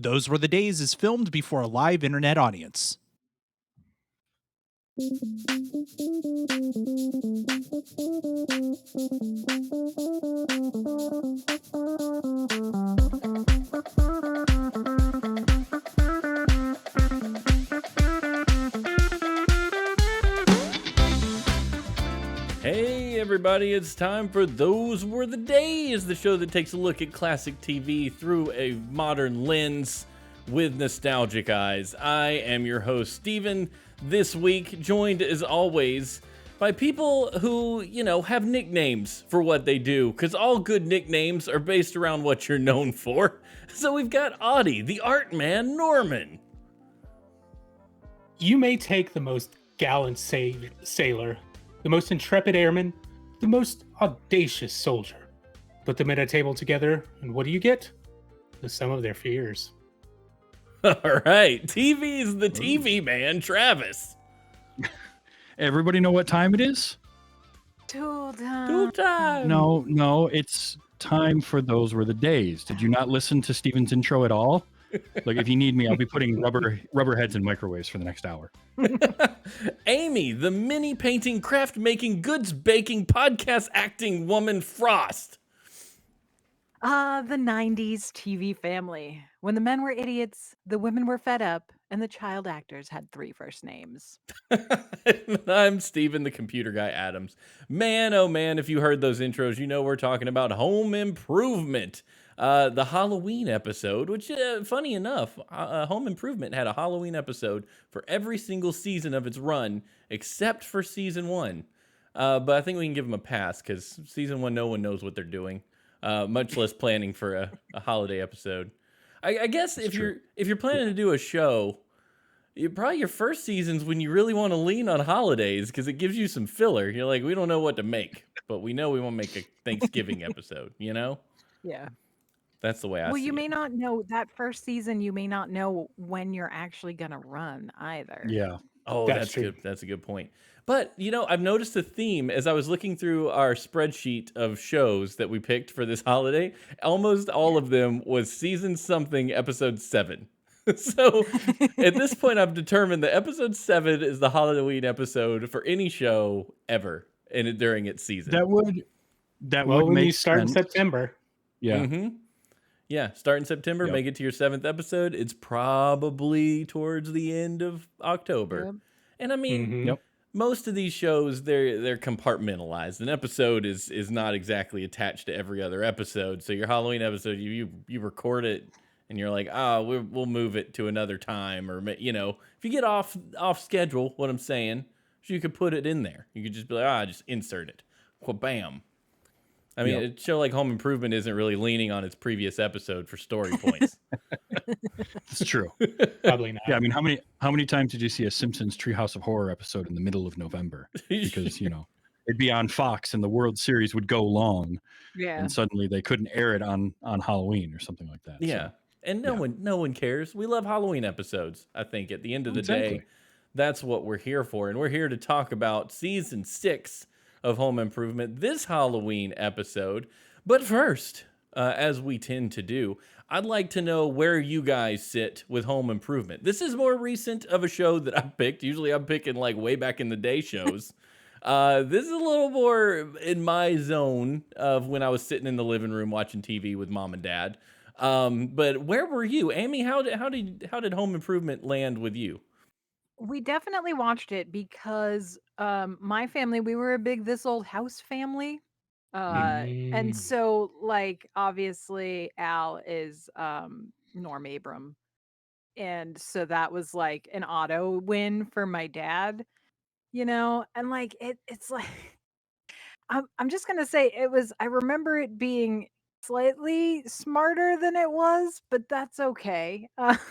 Those Were the Days is filmed before a live internet audience. Hey everybody, it's time for Those Were the Days, the show that takes a look at classic TV through a modern lens with nostalgic eyes. I am your host, Steven, this week joined as always by people who, have nicknames for what they do, because all good nicknames are based around what you're known for. So we've got Audie, the art man, Norman. You may take the most gallant sailor, the most intrepid airman, the most audacious soldier. Put them at a table together, and what do you get? The sum of their fears. All right, TV's the TV man, Travis. Everybody know what time it is? Tool time. Tool time. No, it's time for Those Were the Days. Did you not listen to Steven's intro at all? Like, if you need me, I'll be putting rubber heads in microwaves for the next hour. Amy, the mini painting, craft making, goods baking, podcast acting woman, Frost. The 90s TV family. When the men were idiots, the women were fed up, and the child actors had 3 first names. I'm Steven, the computer guy, Adams. Man, oh man, if you heard those intros, you know we're talking about Home Improvement. The Halloween episode, which, funny enough, Home Improvement had a Halloween episode for every single season of its run, except for season 1. But I think we can give them a pass, because season 1, no one knows what they're doing, much less planning for a holiday episode. I guess if you're planning to do a show, probably your first season's when you really want to lean on holidays, because it gives you some filler. You're like, we don't know what to make, but we know we want to make a Thanksgiving episode, Yeah. That's the way I see it. Well, you may not know that first season, you may not know when you're actually going to run either. Yeah. Oh, that's true. good. That's a good point. But, I've noticed a theme as I was looking through our spreadsheet of shows that we picked for this holiday. Almost all of them was season something, episode 7. So at this point, I've determined that episode 7 is the Halloween episode for any show ever during its season. That would When make you start in sense. September. Yeah. Mm-hmm. Yeah, start in September, Yep. make it to your 7th episode. It's probably towards the end of October. Yep. And I mean, Mhm. Yep. most of these shows, they're compartmentalized. An episode is not exactly attached to every other episode. So your Halloween episode, you record it, and you're like, we'll move it to another time, or if you get off schedule, what I'm saying, so you could put it in there. You could just be like, just insert it. Well, bam. I mean, Yep. a show like Home Improvement isn't really leaning on its previous episode for story points. It's true. Probably not. Yeah, I mean, how many times did you see a Simpsons Treehouse of Horror episode in the middle of November? Because, it'd be on Fox and the World Series would go long, Yeah. and suddenly they couldn't air it on Halloween or something like that. Yeah. So, And no one cares. We love Halloween episodes. I think at the end of the Exactly. day, that's what we're here for. And we're here to talk about season 6 of Home Improvement, this Halloween episode. But first, as we tend to do, I'd like to know where you guys sit with Home Improvement. This is more recent of a show that I've picked. Usually I'm picking like way back in the day shows. This is a little more in my zone of when I was sitting in the living room watching TV with mom and dad. But where were you, Amy? How did Home Improvement land with you? We definitely watched it because my family, we were a big This Old House family. And so, like, obviously, Al is Norm Abram. And so that was like an auto win for my dad, and like it's like I'm just gonna say I remember it being slightly smarter than it was, but that's okay. But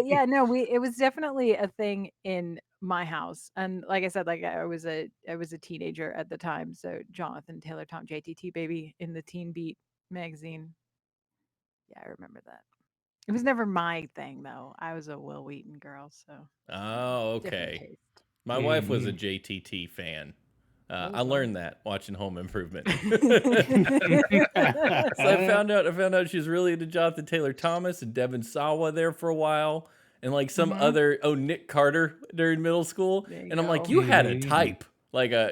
yeah, no, it was definitely a thing in my house. And like I said, like I was a teenager at the time. So Jonathan Taylor Tom JTT baby in the Teen Beat magazine. Yeah, I remember that. It was never my thing though. I was a Will Wheaton girl, so Oh, different okay. taste. My wife was a JTT fan. Oh, I well. learned that watching Home Improvement. So I found out she was really into Jonathan Taylor Thomas and Devin Sawa there for a while, and like some Mhm. other Nick Carter during middle school, There you and I'm like, go. you had a Mhm. type. Like Yeah.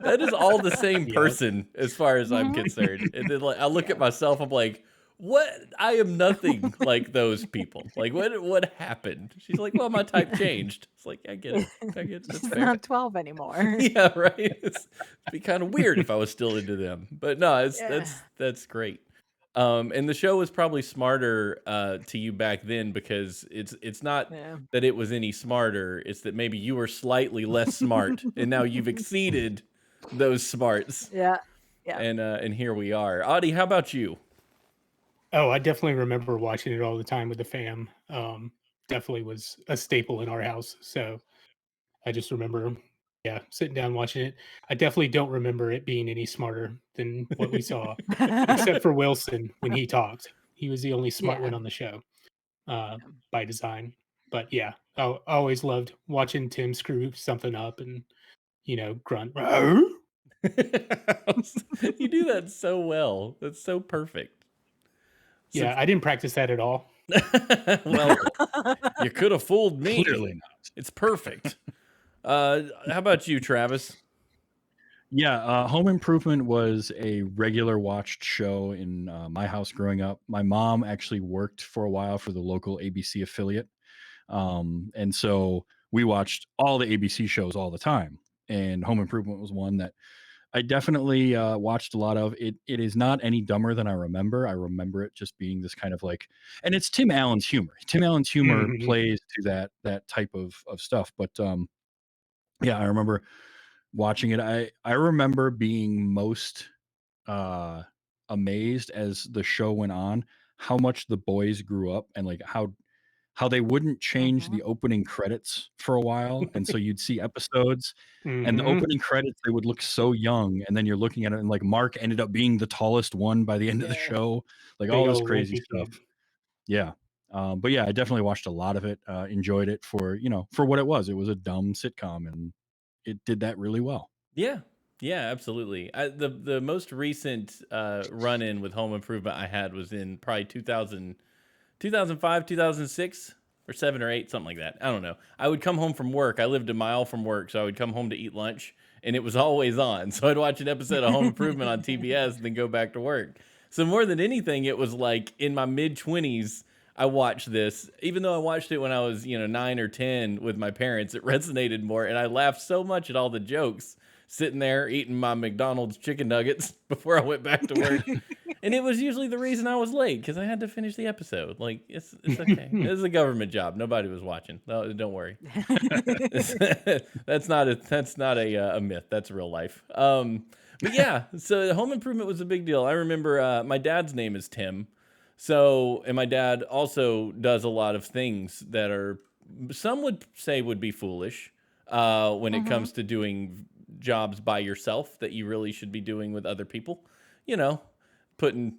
that is all the same Yep. person as far as I'm Mhm. concerned. And then like I look at Yeah. myself, I'm like, what? I am nothing like those people. Like what happened? She's like, well, my type changed. It's like I get it. I get it. That's She's fair. not 12 anymore. Yeah, right. It'd be kind of weird if I was still into them, but no, it's Yeah. that's great. And the show was probably smarter to you back then because it's not Yeah. that it was any smarter; it's that maybe you were slightly less smart, and now you've exceeded those smarts, Yeah. Yeah. and here we are. Audie, how about you? Oh, I definitely remember watching it all the time with the fam. Definitely was a staple in our house. So I just remember, yeah, sitting down watching it. I definitely don't remember it being any smarter than what we saw, except for Wilson when he talked. He was the only smart Yeah. one on the show, by design. But yeah, I always loved watching Tim screw something up and grunt. "Rawr." You do that so well. That's so perfect. So, Yeah, I didn't practice that at all. well, you could have fooled me. Clearly not. It's perfect. How about you, Travis? Yeah, Home Improvement was a regular watched show in my house growing up. My mom actually worked for a while for the local ABC affiliate. And so we watched all the ABC shows all the time. And Home Improvement was one that I definitely watched a lot of. It is not any dumber than I remember. I remember it just being this kind of like, and it's Tim Allen's humor. Tim Allen's humor Mhm. plays to that type of stuff. But yeah, I remember watching it. I remember being most uh amazed as the show went on how much the boys grew up and like how they wouldn't change Mhm. the opening credits for a while, and so you'd see episodes and the Mhm. opening credits, they would look so young, and then you're looking at it and like Mark ended up being the tallest one by the end of the Yeah. show, like Big all this old crazy wimpy stuff. kid. Yeah. But yeah, I definitely watched a lot of it, enjoyed it for, for what it was. It was a dumb sitcom and it did that really well. Yeah. Yeah, absolutely. The most recent run in with Home Improvement I had was in probably 2005, 2006, or 7 or 8, something like that. I don't know. I would come home from work. I lived a mile from work, so I would come home to eat lunch, and it was always on. So I'd watch an episode of Home Improvement on TBS and then go back to work. So more than anything, it was like in my mid 20s, I watched this. Even though I watched it when I was, 9 or 10 with my parents, it resonated more, and I laughed so much at all the jokes sitting there eating my McDonald's chicken nuggets before I went back to work. And it was usually the reason I was late because I had to finish the episode. Like it's okay. It was a government job. Nobody was watching. No, don't worry. That's not a myth. That's real life. But yeah. So Home Improvement was a big deal. I remember my dad's name is Tim. So and my dad also does a lot of things that are some would say would be foolish when it Mhm. comes to doing jobs by yourself that you really should be doing with other people. You know, putting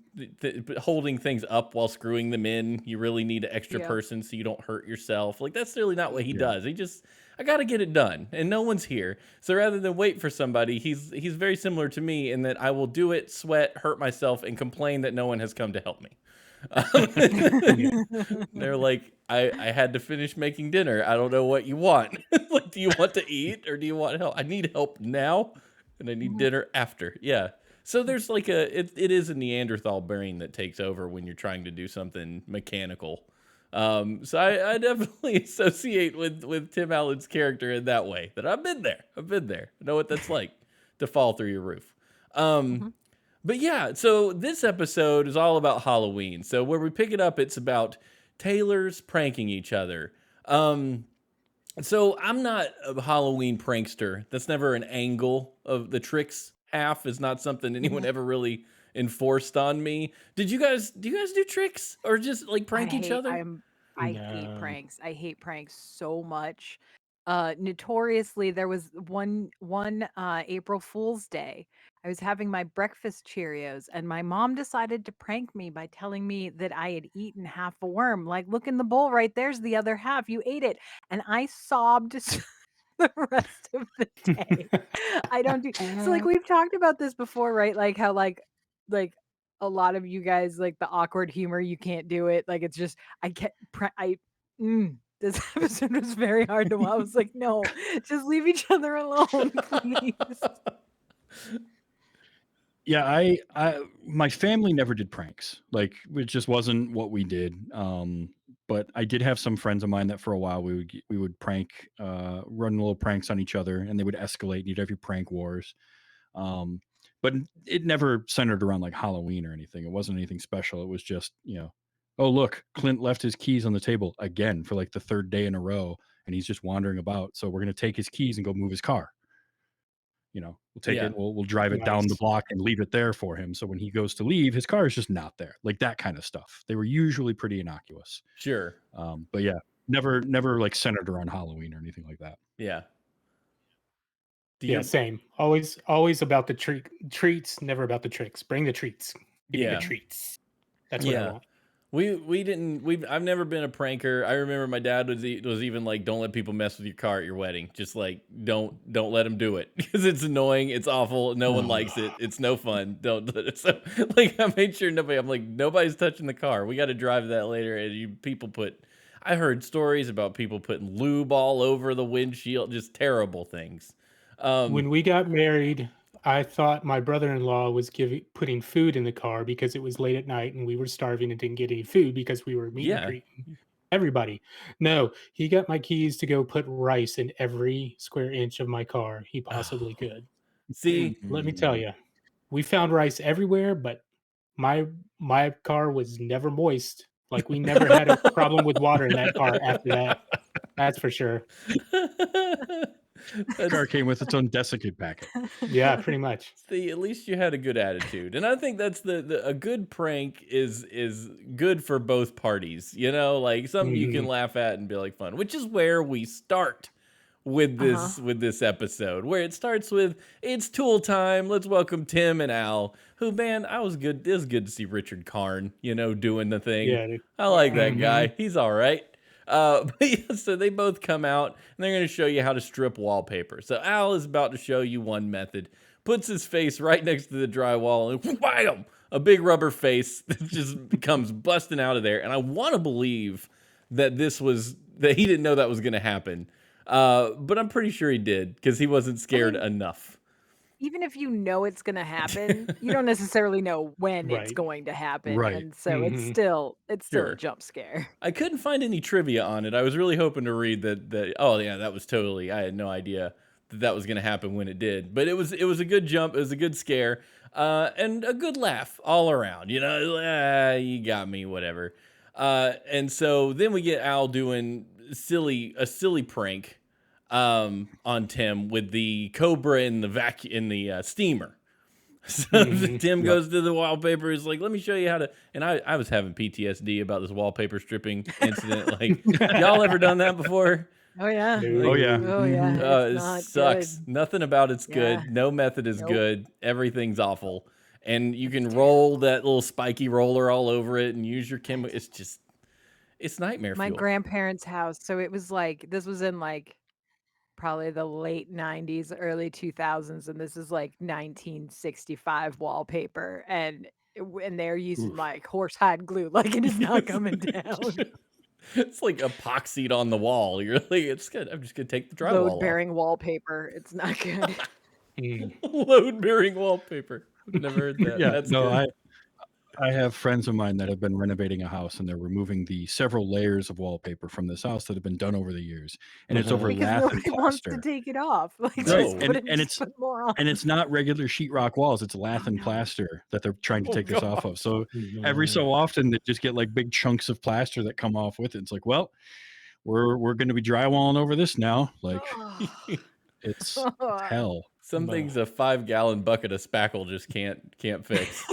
holding things up while screwing them in. You really need an extra Yeah. person so you don't hurt yourself. Like that's really not what he Yeah. does. I got to get it done, and no one's here. So rather than wait for somebody, he's very similar to me in that I will do it, sweat, hurt myself, and complain that no one has come to help me. Yeah. They're like, I had to finish making dinner. I don't know what you want. Like, do you want to eat or do you want help? I need help now and I need dinner after. Yeah. So there's like it is a Neanderthal brain that takes over when you're trying to do something mechanical. So I definitely associate with Tim Allen's character in that way. That I've been there. I've been there. I know what that's like to fall through your roof. Um, Mhm. but yeah, so this episode is all about Halloween. So where we pick it up, it's about tailors pranking each other. So I'm not a Halloween prankster. That's never an angle of the tricks half is not something anyone ever really enforced on me. Do you guys do tricks or just like I prank each hate other? I hate No. pranks. I hate pranks so much. Notoriously, there was one April Fool's Day. I was having my breakfast Cheerios, and my mom decided to prank me by telling me that I had eaten half a worm. Like, look in the bowl, right there's the other half. You ate it, and I sobbed the rest of the day. I don't do so like we've talked about this before, right? Like how like a lot of you guys like the awkward humor, you can't do it. Like it's just I can't this episode was very hard to watch. I was like, no, just leave each other alone, please. Yeah, my family never did pranks. Like it just wasn't what we did. But I did have some friends of mine that for a while we would prank, run little pranks on each other, and they would escalate. You'd have your prank wars. Um, but it never centered around like Halloween or anything. It wasn't anything special. It was just, oh look, Clint left his keys on the table again for like the third day in a row, and he's just wandering about. So we're gonna take his keys and go move his car. We'll take Yeah. it, we'll drive it down the block and leave it there for him. So when he goes to leave, his car is just not there. Like that kind of stuff. They were usually pretty innocuous. Sure. But yeah, never like centered around Halloween or anything like that. Yeah. Yeah, same. Always about the treats, never about the tricks. Bring the treats. Give me the treats. That's what I want. I've never been a pranker. I remember my dad was even like, don't let people mess with your car at your wedding. Just like, don't let them do it because it's annoying. It's awful. No one likes it. It's no fun. Don't let it. So like, I made sure nobody's touching the car. We got to drive that later. And I heard stories about people putting lube all over the windshield, just terrible things. When we got married, I thought my brother-in-law was putting food in the car because it was late at night and we were starving and didn't get any food because we were meat and greeting everybody. No, he got my keys to go put rice in every square inch of my car he possibly could. See, let me tell you, we found rice everywhere, but my car was never moist. Like we never had a problem with water in that car after that. That's for sure. That car came with its own desiccant packet. Yeah, pretty much. See, at least you had a good attitude, and I think that's a good prank is good for both parties. Like something you can laugh at and be like fun, which is where we start with this episode, where it starts with it's tool time. Let's welcome Tim and Al. Who, man, it was good to see Richard Karn, doing the thing. Yeah, I like that guy. He's all right. But yeah, so they both come out and they're going to show you how to strip wallpaper. So Al is about to show you one method, puts his face right next to the drywall and bam, a big rubber face that just comes busting out of there. And I want to believe that that he didn't know that was going to happen. But I'm pretty sure he did because he wasn't scared enough. Even if you know it's going to happen, you don't necessarily know when it's going to happen. Right. And so it's still a jump scare. I couldn't find any trivia on it. I was really hoping to read that oh yeah, that was totally, I had no idea that was going to happen when it did. But it was a good jump, it was a good scare, and a good laugh all around. You got me, whatever. And so then we get Al doing a silly prank on Tim with the Cobra in the steamer. So Tim goes to the wallpaper. He's like, let me show you how to. And I was having PTSD about this wallpaper stripping incident. Like, y'all ever done that before? Oh yeah. Oh yeah. Oh yeah. It sucks. Good. Nothing about it's good. No method is good. Everything's awful. And you can roll that little spiky roller all over it and use your chemical. It's nightmare fuel. My grandparents' house. So it was like, this was in like probably the late 90s, early 2000s. And this is like 1965 wallpaper. And they're using like horsehide glue. Like it is not coming down. It's like epoxied on the wall. You're like, it's good. I'm just gonna take the drywall off. Load-bearing wallpaper. It's not good. Load-bearing wallpaper. Never heard that. Yeah, That's no, good. I have friends of mine that have been renovating a house and they're removing the several layers of wallpaper from this house that have been done over the years, and it's over because lath and nobody wants plaster. to take it off. Like, No. just put And it's- put more on. And it's not regular sheetrock walls; it's lath and plaster that they're trying to take this off of. So every so often, they just get like big chunks of plaster that come off with it. It's like, well, we're going to be drywalling over this now. Like it's hell. Some things a 5-gallon bucket of spackle just can't fix.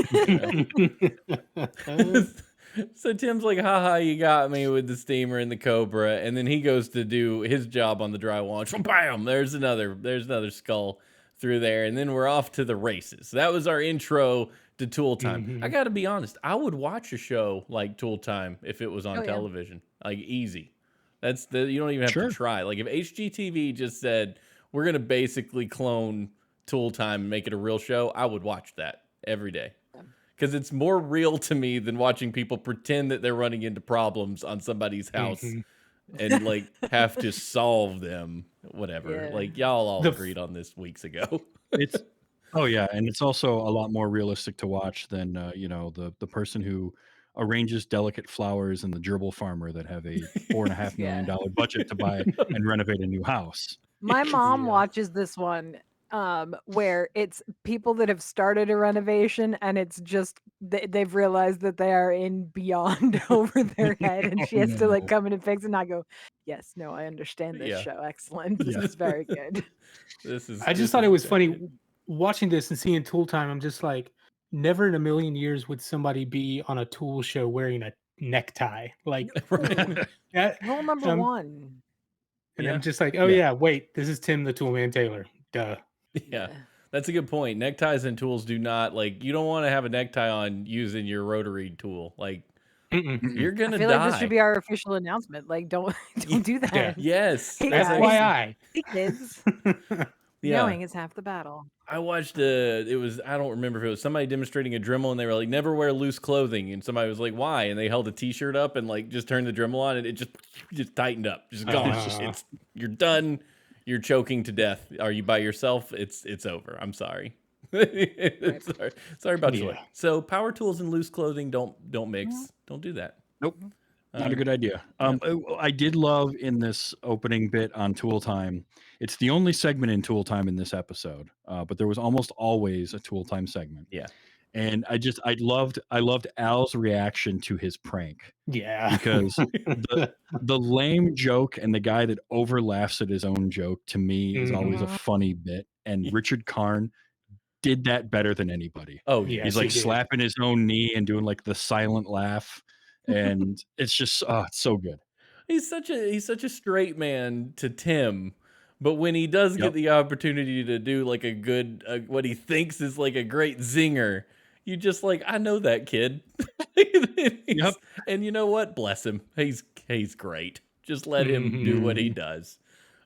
So Tim's like, haha, you got me with the steamer and the Cobra. And then he goes to do his job on the drywall. And bam, there's another skull through there. And then we're off to the races. That was our intro to Tool Time. I got to be honest, I would watch a show like Tool Time if it was on television. Like, easy. You don't even have Sure. to try. Like if HGTV just said we're gonna basically clone Tool Time and make it a real show, I would watch that every day. Because it's more real to me than watching people pretend that they're running into problems on somebody's house and like have to solve them. Whatever. Yeah. Like y'all all The agreed on this weeks ago. It's and it's also a lot more realistic to watch than the person who arranges delicate flowers and the gerbil farmer that have a $4.5 million Yeah. budget to buy and renovate a new house. My mom Yeah. watches this one where it's people that have started a renovation and it's just they've realized that they are in beyond over their head and she has to like No. come in and fix it, and I go, yes, no, I understand this Yeah. show. Excellent. This Yeah. is very good. I just thought it was funny watching this and seeing Tool Time. I'm just like, never in a million years would somebody be on a Tool show wearing a necktie. Like, that, Rule number um, one. and Yeah. I'm just like, oh yeah, wait, this is Tim the Toolman Taylor. Duh. Yeah. That's a good point. Neckties and tools do not like you don't want to have a necktie on using your rotary tool. Like you're I gonna feel die. like this should be our official announcement. Like, don't do that. Yeah. Yes. Hey, That's guys. FYI. Hey, kids. Yeah. Knowing is half the battle. I watched I don't remember if it was somebody demonstrating a Dremel and they were like, never wear loose clothing. And somebody was like, why? And they held a t-shirt up and like just turned the Dremel on and it just tightened up. Just gone. You're done. You're choking to death. Are you by yourself? It's over. I'm sorry. Sorry about joy. Yeah. So power tools and loose clothing don't mix. Don't do that. Nope. Not a good idea. I did love in this opening bit on Tool Time. It's the only segment in Tool Time in this episode, but there was almost always a Tool Time segment. Yeah. And I loved Al's reaction to his prank Yeah. because the lame joke and the guy that over laughs at his own joke to me is always a funny bit. And Richard Karn did that better than anybody. Oh, Yeah. He's Yes, like he did. slapping his own knee and doing like the silent laugh. And it's just it's so good. He's such a straight man to Tim, but when he does get the opportunity to do like a good what he thinks is like a great zinger, you just like, I know that kid. And you know what? Bless him. He's great. Just let him do what he does.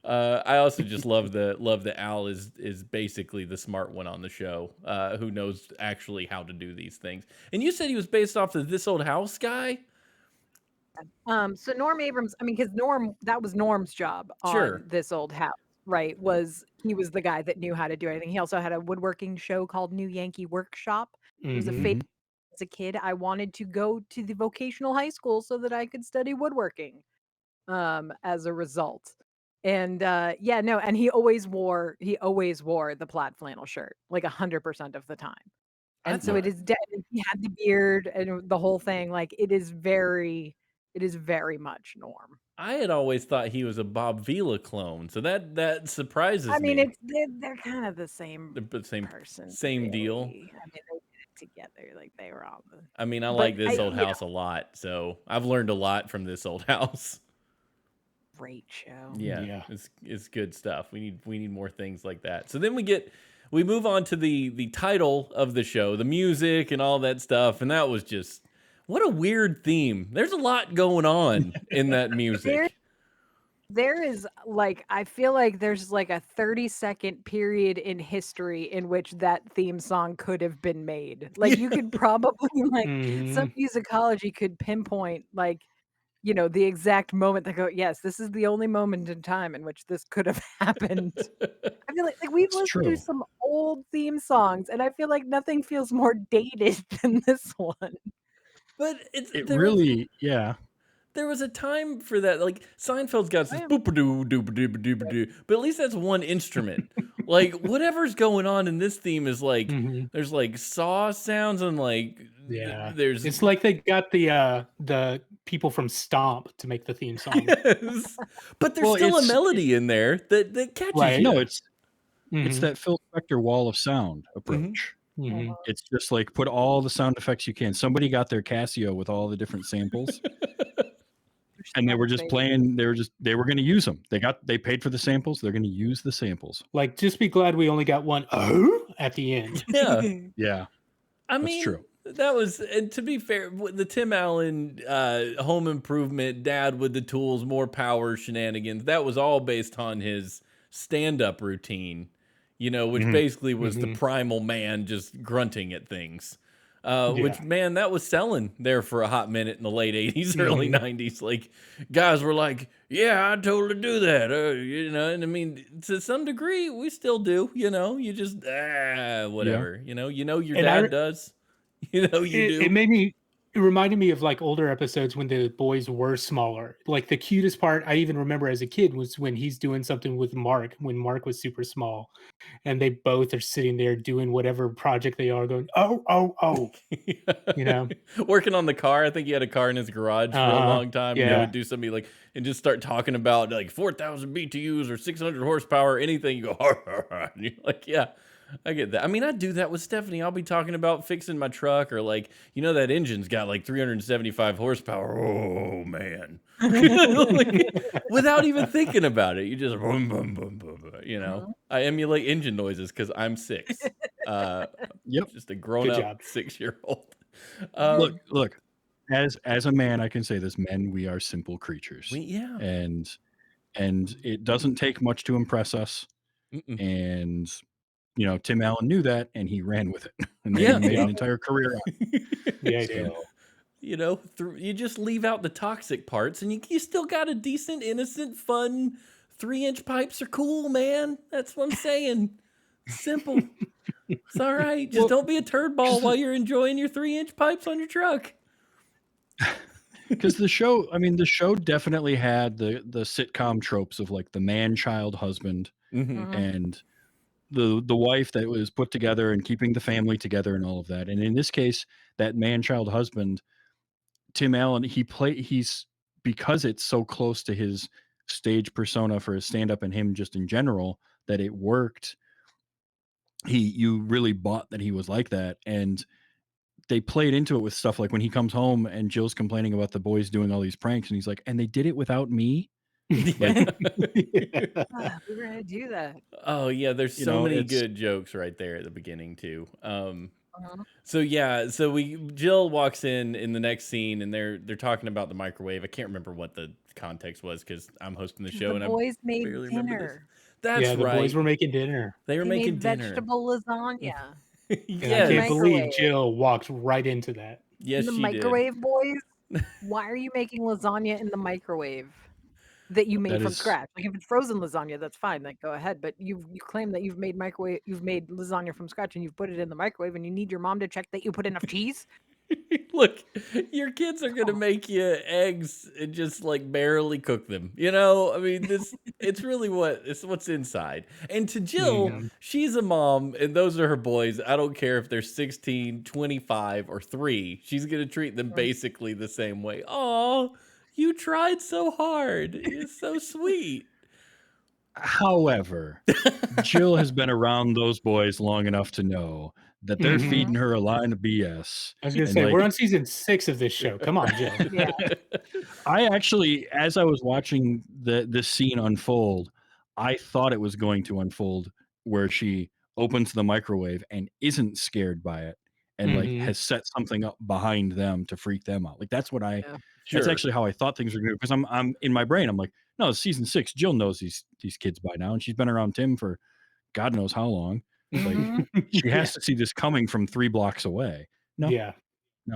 I also just love that Al is basically the smart one on the show, who knows actually how to do these things. And you said he was based off of This Old House guy? So Norm Abrams, I mean, because that was Norm's job on This Old House, right? He was the guy that knew how to do everything. He also had a woodworking show called New Yankee Workshop. It was a favorite as a kid. I wanted to go to the vocational high school so that I could study woodworking. As a result. And and he always wore the plaid flannel shirt, like 100% of the time. And so it is he had the beard and the whole thing. Like it is very much Norm. I had always thought he was a Bob Vila clone, so that surprises me. I mean, they're kind of the same person, same really. deal. I mean, they did it together, like they were on the. I mean, I like This Old House a lot, so I've learned a lot from This Old House. Great show. Yeah. It's good stuff. We need more things like that. So then we move on to the title of the show, the music and all that stuff, and that was just what a weird theme. There's a lot going on in that music. There is like, I feel like there's like a 30-second period in history in which that theme song could have been made. Like you could probably some musicology could pinpoint like, the exact moment that go, yes, this is the only moment in time in which this could have happened. I feel like we've listened to some old theme songs and I feel like nothing feels more dated than this one. But there was a time for that. Like Seinfeld's got this boop-a-doo, doop-a-doo, but at least that's one instrument. Like whatever's going on in this theme is like there's like saw sounds and like there's. It's like they got the people from Stomp to make the theme song. Yes. But there's still a melody in there that catches you. No, it's that Phil Spector wall of sound approach. It's just like put all the sound effects you can. Somebody got their Casio with all the different samples. And they were just playing. They were going to use them. They paid for the samples. They're going to use the samples. Like, just be glad we only got one at the end. Yeah. Yeah. I mean, that's true. That was, and to be fair, the Tim Allen home improvement dad with the tools, more power shenanigans, that was all based on his stand-up routine, which basically was the primal man just grunting at things. Which, man, that was selling there for a hot minute in the late 80s, early 90s. Like, guys were like, yeah, I totally do that. And I mean, to some degree, we still do, you just, whatever, your And dad does. You do. It reminded me of like older episodes when the boys were smaller. Like the cutest part I even remember as a kid was when he's doing something with Mark when Mark was super small, and they both are sitting there doing whatever project they are, going oh, Working on the car. I think he had a car in his garage for a long time. And they would do something like, and just start talking about like 4,000 BTUs or 600 horsepower, anything. You go, and you're like, yeah, I get that. I mean, I do that with Stephanie. I'll be talking about fixing my truck, or like, that engine's got like 375 horsepower. Oh man. Like, without even thinking about it. You just boom, boom, boom, boom, boom, I emulate engine noises because I'm 6. Just a grown-up 6-year-old. Look. As a man, I can say this: men, we are simple creatures. And it doesn't take much to impress us. And Tim Allen knew that, and he ran with it, and then he made an entire career out of it. You just leave out the toxic parts, and you still got a decent, innocent, fun 3-inch pipes are cool, man. That's what I'm saying. Simple. It's all right. Just don't be a turd ball while you're enjoying your 3-inch pipes on your truck. Because the show definitely had the sitcom tropes of like the man-child husband and the wife that was put together and keeping the family together and all of that. And in this case, that man-child husband, Tim Allen, he's because it's so close to his stage persona for his stand-up and him just in general that it worked. You really bought that he was like that, and they played into it with stuff like when he comes home and Jill's complaining about the boys doing all these pranks, and he's like, and they did it without me. We were gonna do that. Oh yeah, there's so many good jokes right there at the beginning too. So Jill walks in the next scene, and they're talking about the microwave. I can't remember what the context was because I'm hosting the show, and I boys made barely remember this. dinner. That's right. The boys were making dinner. They were making made dinner. Vegetable lasagna. And I can't believe Jill walked right into that. Yes, in the she microwave, did. boys. Why are you making lasagna in the microwave that you made from scratch? Like if it's frozen lasagna, that's fine. Like go ahead. But you claim that you've made lasagna from scratch and you've put it in the microwave, and you need your mom to check that you put enough cheese. Look, your kids are gonna make you eggs and just like barely cook them. I mean, it's really what's inside. And to Jill, she's a mom, and those are her boys. I don't care if they're 16, 25, or 3. She's gonna treat them basically the same way. Oh, you tried so hard. It's so sweet. However, Jill has been around those boys long enough to know that they're feeding her a line of BS. I was gonna say, we're on season 6 of this show. Come on, Jill. I actually, as I was watching this scene unfold, I thought it was going to unfold where she opens the microwave and isn't scared by it, and like has set something up behind them to freak them out. Like that's what that's actually how I thought things were going. Because I'm in my brain, I'm like, no, it's season 6. Jill knows these kids by now, and she's been around Tim for God knows how long. Like she has to see this coming from 3 blocks away. No.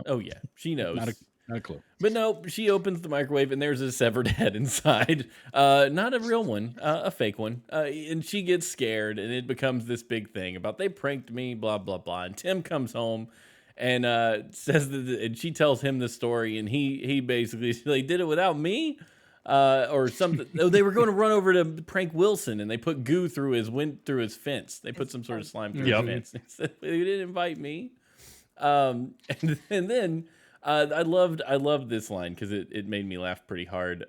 Oh yeah, she knows. Not a clue. But no, she opens the microwave and there's a severed head inside. Not a real one, a fake one. And she gets scared, and it becomes this big thing about they pranked me, blah blah blah. And Tim comes home and says that, and she tells him the story, and he basically they did it without me. Or something. They were going to run over to prank Wilson, and they put goo through his fence. They put some sort of slime through his fence. They didn't invite me. And then I loved this line because it made me laugh pretty hard.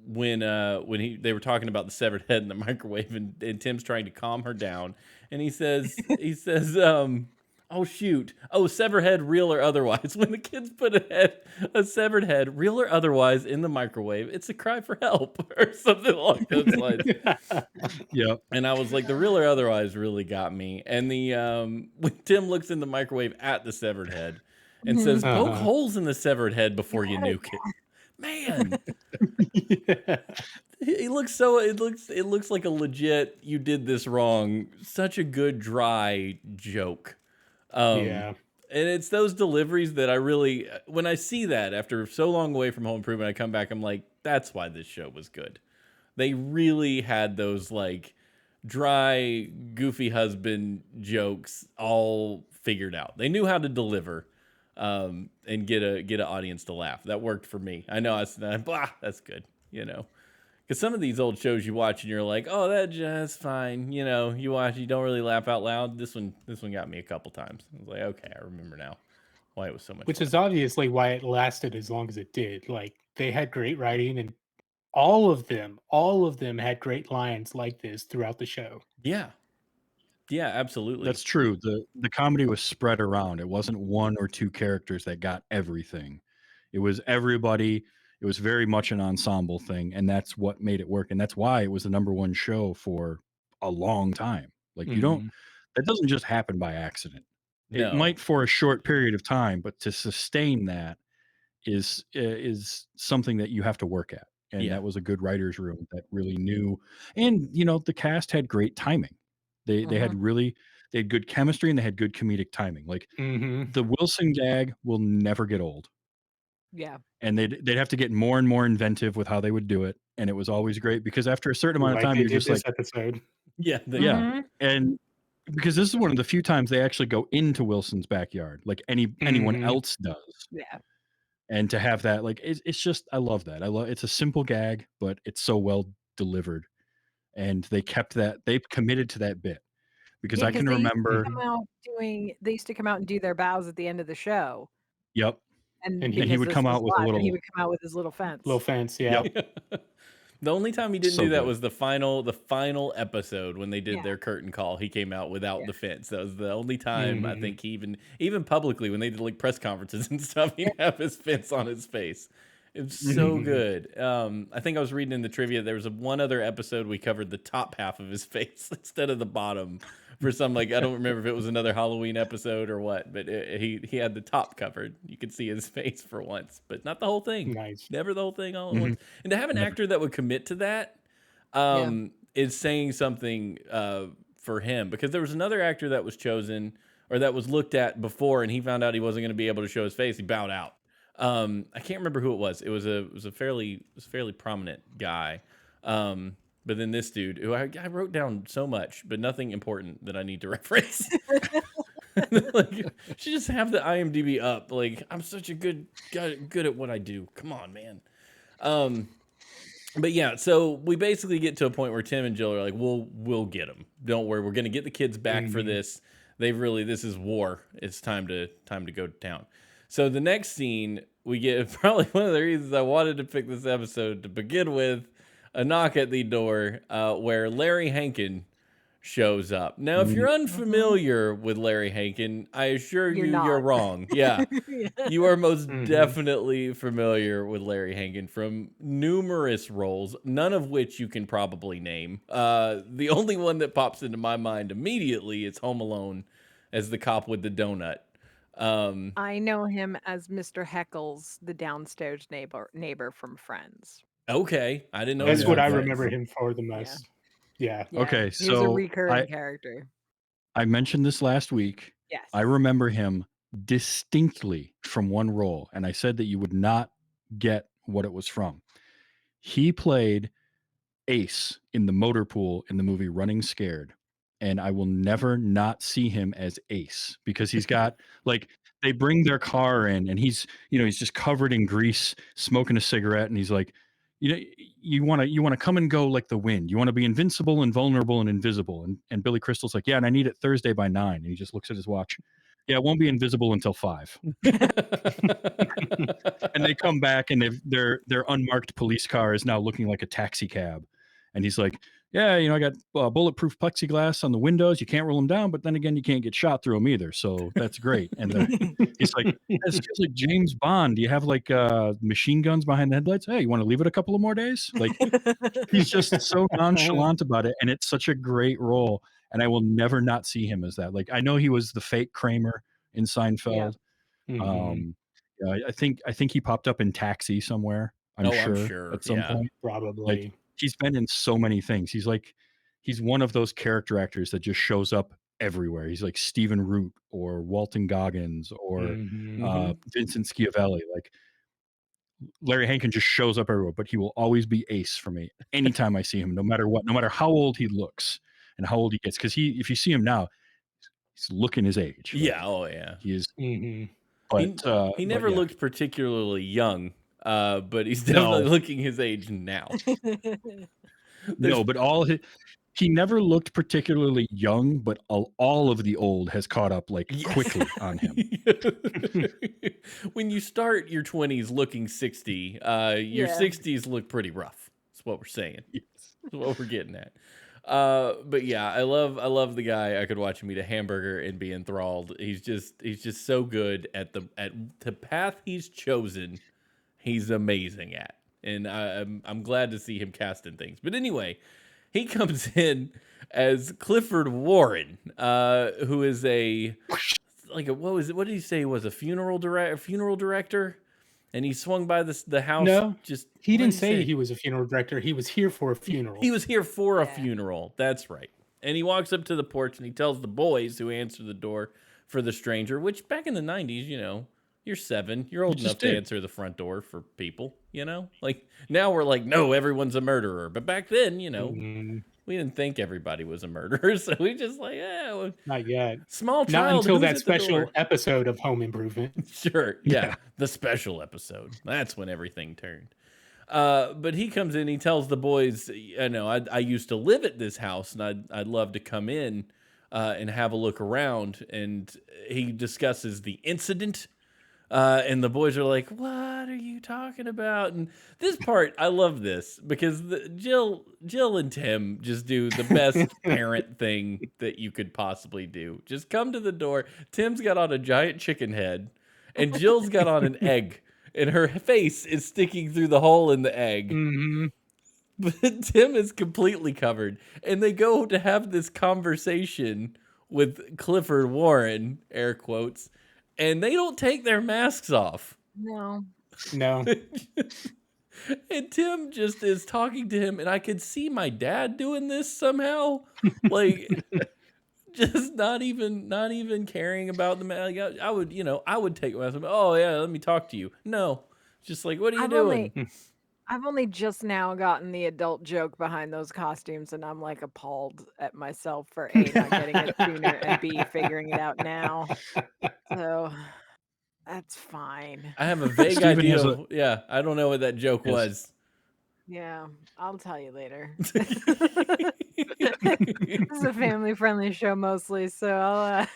When they were talking about the severed head in the microwave, and Tim's trying to calm her down, and he says oh shoot! Oh, severed head, real or otherwise. When the kids put a severed head, real or otherwise, in the microwave, it's a cry for help or something along those lines. And I was like, the real or otherwise really got me. And when Tim looks in the microwave at the severed head, and Mhm. says, "Poke Uh-huh. holes in the severed head before you Yes. nuke it." Man, Yeah. he looks so it looks like a legit "you did this wrong." Such a good dry joke. Um, Yeah. and it's those deliveries that I really, when I see that after so long away from Home Improvement, I come back, I'm like, that's why this show was good. They really had those like dry, goofy husband jokes all figured out. They knew how to deliver, and get an audience to laugh. That worked for me. I know I said, blah, that's good, you know. Because some of these old shows you watch and you're like, oh, that's fine. You know, you watch, you don't really laugh out loud. This one got me a couple times. I was like, okay, I remember now why it was so much Which fun. is obviously why it lasted as long as it did. Like they had great writing and all of them had great lines like this throughout the show. Yeah, yeah, absolutely. That's true. The comedy was spread around. It wasn't one or two characters that got everything. It was everybody. It was very much an ensemble thing, and that's what made it work. And that's why it was the number one show for a long time. Like you don't Mhm. that doesn't just happen by accident. It No, might for a short period of time, but to sustain that is something that you have to work at. And yeah, that was a good writers room that really knew. And the cast had great timing. They had Mhm. really they had good chemistry and they had good comedic timing. Like Mhm. the Wilson gag will never get old. Yeah. And they'd have to get more and more inventive with how they would do it. And it was always great because after a certain amount of Like time, they you're did just like, this episode. yeah, yeah. Mhm. And because this is one of the few times they actually go into Wilson's backyard, like anyone Mhm. else does. Yeah. And to have that, like, it's just, I love that. I love it's a simple gag, but it's so well delivered. And they committed to that bit because Yeah, I because can they used to remember, Mhm. come out they used to come out and do their bows at the end of the show, yep. and And he And he because would this come was out with a live, and he little, would come out with his little little fence. fence, yeah. yep, The only time he didn't so do that good. was the final episode when they did Yeah, their curtain call. He came out without yeah. the fence. That was the only time I Mhm. think he even publicly when they did like press conferences and stuff, Yeah. he'd have his fence on his face. It's so Mhm. good. I think I was reading in the trivia there was one other episode we covered the top half of his face instead of the bottom for some like I don't remember if it was another Halloween episode or what, but he had the top covered. You could see his face for once, but not the whole thing. Nice. Never the whole thing all at once. Mhm. And to have an Never. actor that would commit to that Yeah. is saying something for him because there was another actor that was chosen or that was looked at before, and he found out he wasn't going to be able to show his face. He bowed out. I can't remember who it was. It was a fairly prominent guy. But then this dude, who I wrote down so much, but nothing important that I need to reference. Like, she just have the IMDb up. Like, I'm such a good guy, good at what I do. Come on, man. Um, but yeah, so we basically get to a point where Tim and Jill are like, "We'll get them. Don't worry, we're gonna get the kids back for Mhm. this. This is war. It's time to go to town." So the next scene we get probably one of the reasons I wanted to pick this episode to begin with, a knock at the door, where Larry Hankin shows up. Now, if Mm, you're Mhm. unfamiliar with Larry Hankin, I assure You're you you're not. wrong. Yeah. Yeah. You are most Mhm. definitely familiar with Larry Hankin from numerous roles, none of which you can probably name. The only one that pops into my mind immediately is Home Alone as the cop with the donut. Um, I know him as Mr. Heckles, the downstairs neighbor from Friends. okay, I didn't know oh he That's was yeah. what in I Friends. remember him for the Yeah. most. Yeah. Yeah. Okay, He was a so recurring character. I mentioned this last week. I Yes. remember him distinctly from one role, and I said that you would not get what it was from. He played Ace in the motor pool in the movie Running Scared. And I will never not see him as Ace because he's got like they bring their car in and he's just covered in grease, smoking a cigarette, and he's like, you know, you want to come and go like the wind. You want to be invincible and vulnerable and invisible. And Billy Crystal's like, yeah, and I need it Thursday by 9. And he just looks at his watch. Yeah, it won't be invisible until 5. And they come back and their unmarked police car is now looking like a taxi cab. And he's like, yeah, I got bulletproof plexiglass on the windows. You can't roll them down, but then again, you can't get shot through them either. So that's great. And he's like, this feels like James Bond. Do you have like machine guns behind the headlights? Hey, you want to leave it a couple of more days? Like he's just so nonchalant about it. And it's such a great role. And I will never not see him as that. Like I know he was the fake Kramer in Yeah. Seinfeld. Mhm. Yeah, I think he popped up in Taxi somewhere. I'm Oh, I'm sure sure. at some Yeah. point. Like Probably. he's been in so many things. He's one of those character actors that just shows up everywhere. He's like Stephen Root or Walton Goggins or Mhm. Hmm. Vincent Schiavelli. Like Larry Hankin just shows up everywhere, but he will always be Ace for me anytime I see him, no matter what, no matter how old he looks and how old he gets. Because if you see him now, he's looking his age. Yeah. Like Oh, yeah. he is, Mhm. He but never yeah, looked particularly young, but he's definitely no, looking his age now. There's no, but he never looked particularly young, but all of the old has caught up like Yes. quickly on him. When you start your 20s looking 60, your Yeah. 60s look pretty rough. That's what we're saying. Yes. That's what we're getting at. But yeah, I love the guy. I could watch him eat a hamburger and be enthralled. He's just so good at the path he's chosen. He's amazing at, and I'm glad to see him cast in things. But anyway, he comes in as Clifford Warren, who is what did he say he was a funeral director, and he swung by the house. No, Just he what did didn't he say say? he was a funeral director. He was here for a funeral. He was here for a Yeah. funeral. That's right. And he walks up to the porch and he tells the boys who answer the door for the stranger, which back in the 90s, you're 7. You're old You enough just to did. answer the front door for people, Like now we're like, no, everyone's a murderer. But back then, Mhm. we didn't think everybody was a murderer. So we just like, Not yet. small Not child, until who's that at the special door? episode of Home Improvement. Sure. Yeah. Yeah. The special episode. That's when everything turned. But he comes in, he tells the boys, I used to live at this house and I'd love to come in and have a look around. And he discusses the incident. And the boys are like, what are you talking about? And this part, I love this because Jill and Tim just do the best parent thing that you could possibly do. Just come to the door. Tim's got on a giant chicken head and Jill's got on an egg and her face is sticking through the hole in the egg. Mhm. But Tim is completely covered. And they go to have this conversation with Clifford Warren, air quotes, and they don't take their masks off. No. No. And Tim just is talking to him, and I could see my dad doing this somehow. Like, just not even caring about the man. Like, I would take my mask off. Oh yeah, let me talk to you. No. Just like, what are you I've doing? I've only just now gotten the adult joke behind those costumes, and I'm like appalled at myself for A, not getting it sooner, and B, figuring it out now. So that's fine. I have a vague Steven idea has a of, yeah, I don't know what that joke yes. was. Yeah, I'll tell you later. Fair This is a family-friendly show mostly, so I'll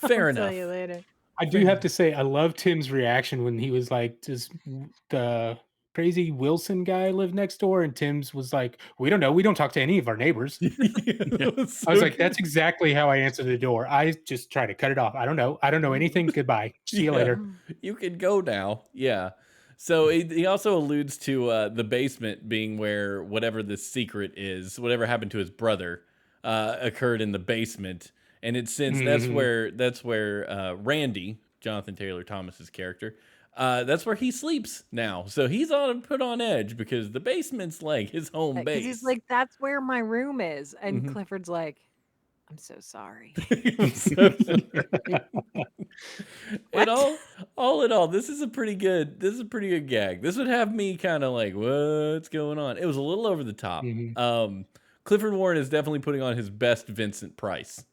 tell enough. you later. I do have to say, I love Tim's reaction when he was like, does the crazy Wilson guy live next door? And Tim's was like, we don't know. We don't talk to any of our neighbors. That was I was so like, that's exactly how I answer the door. I just try to cut it off. I don't know. I don't know anything. Goodbye. See you Yeah. later. You can go now. Yeah. So he also alludes to the basement being where whatever the secret is, whatever happened to his brother, occurred in the basement, and it's since Mhm. that's where Randy, Jonathan Taylor Thomas's character, that's where he sleeps now. So he's put on edge because the basement's like his home Because base. he's like, that's where my room is. And Mhm. Clifford's like, I'm so sorry. I'm so sorry. What? And all in all, this is a pretty good gag. This would have me kind of like, what's going on? It was a little over the top. Mhm. Clifford Warren is definitely putting on his best Vincent Price.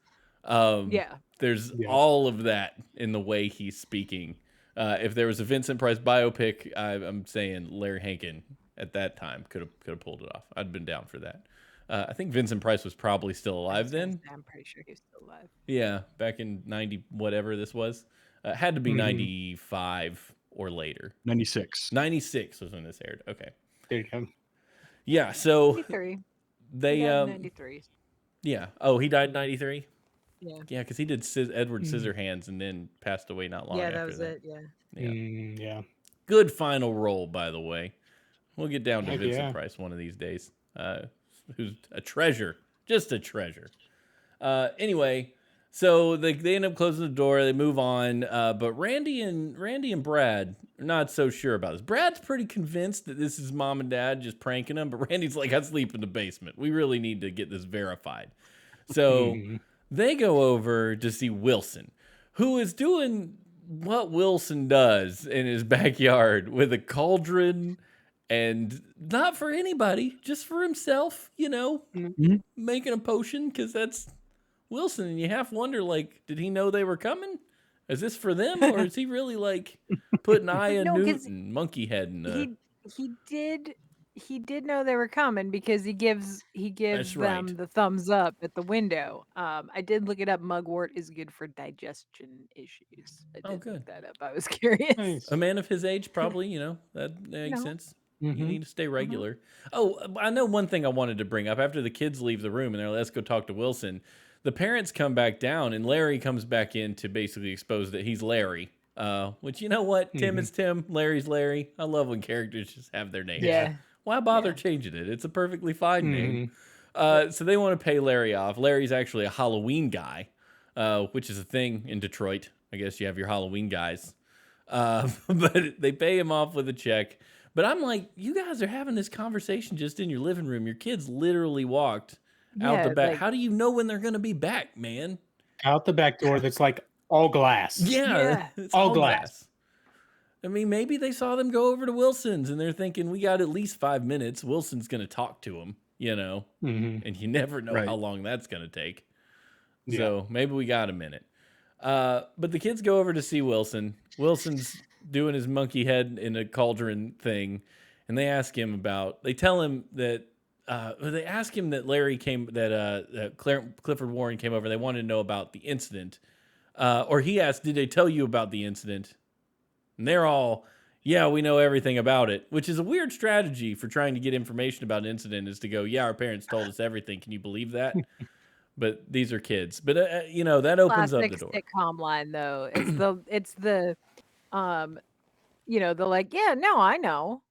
Yeah. There's Yeah. all of that in the way he's speaking. If there was a Vincent Price biopic, I'm saying Larry Hankin at that time could have pulled it off. I'd been down for that. I think Vincent Price was probably still I alive was gonna then. say, I'm pretty sure he's still alive. Yeah, back in 90 whatever this was. Had to be Mhm. 95 or later. 96. 96 was when this aired. Okay. There you go. Yeah, so 93. He they died in 93. yeah. Oh, he died in 93? Yeah. Yeah, cuz he did Edward Mhm. Scissorhands and then passed away not long Yeah, after that was that. it. Yeah. Yeah. Yeah. Good final role, by the way. We'll get down to Heck Vincent yeah. Price one of these days. Who's a treasure. Just a treasure. Anyway, So they end up closing the door. They move on. But Randy and Brad are not so sure about this. Brad's pretty convinced that this is mom and dad just pranking him. But Randy's like, I sleep in the basement. We really need to get this verified. So they go over to see Wilson, who is doing what Wilson does in his backyard with a cauldron, and not for anybody, just for himself, making a potion, because that's Wilson. And you half wonder, like, did he know they were coming? Is this for them, or is he really like putting Aya Newt and Monkey Head in the... He did know they were coming, because he gives them the thumbs up at the window. I did look it up. Mugwort is good for digestion issues. I did look that up. I was curious. Nice. A man of his age, probably, that makes sense. You need to stay regular. Oh, I know one thing I wanted to bring up. After the kids leave the room and they're like, let's go talk to Wilson, the parents come back down and Larry comes back in to basically expose that he's Larry. Which, you know what? Tim is Tim. Larry's Larry. I love when characters just have their names. Yeah. Why bother changing it? It's a perfectly fine name. So they want to pay Larry off. Larry's actually a Halloween guy, which is a thing in Detroit. I guess you have your Halloween guys. But they pay him off with a check. But I'm like, you guys are having this conversation just in your living room. Your kids literally walked out the back. How do you know when they're going to be back, man? Out the back door that's like all glass. Yeah. It's all glass. I mean, maybe they saw them go over to Wilson's and they're thinking, we got at least 5 minutes. Wilson's going to talk to him, and you never know how long that's going to take. Yeah. So maybe we got a minute. But the kids go over to see Wilson. Wilson's doing his monkey head in a cauldron thing. And they ask him they tell him that, they ask him that Larry came, that Clifford Warren came over. They wanted to know about the incident. Or he asked, did they tell you about the incident? And they're all, yeah, we know everything about it, which is a weird strategy for trying to get information about an incident, is to go, yeah, our parents told us everything. Can you believe that? But these are kids. But, that opens up the door. Sitcom line, though. It's the they're like, yeah, no, I know.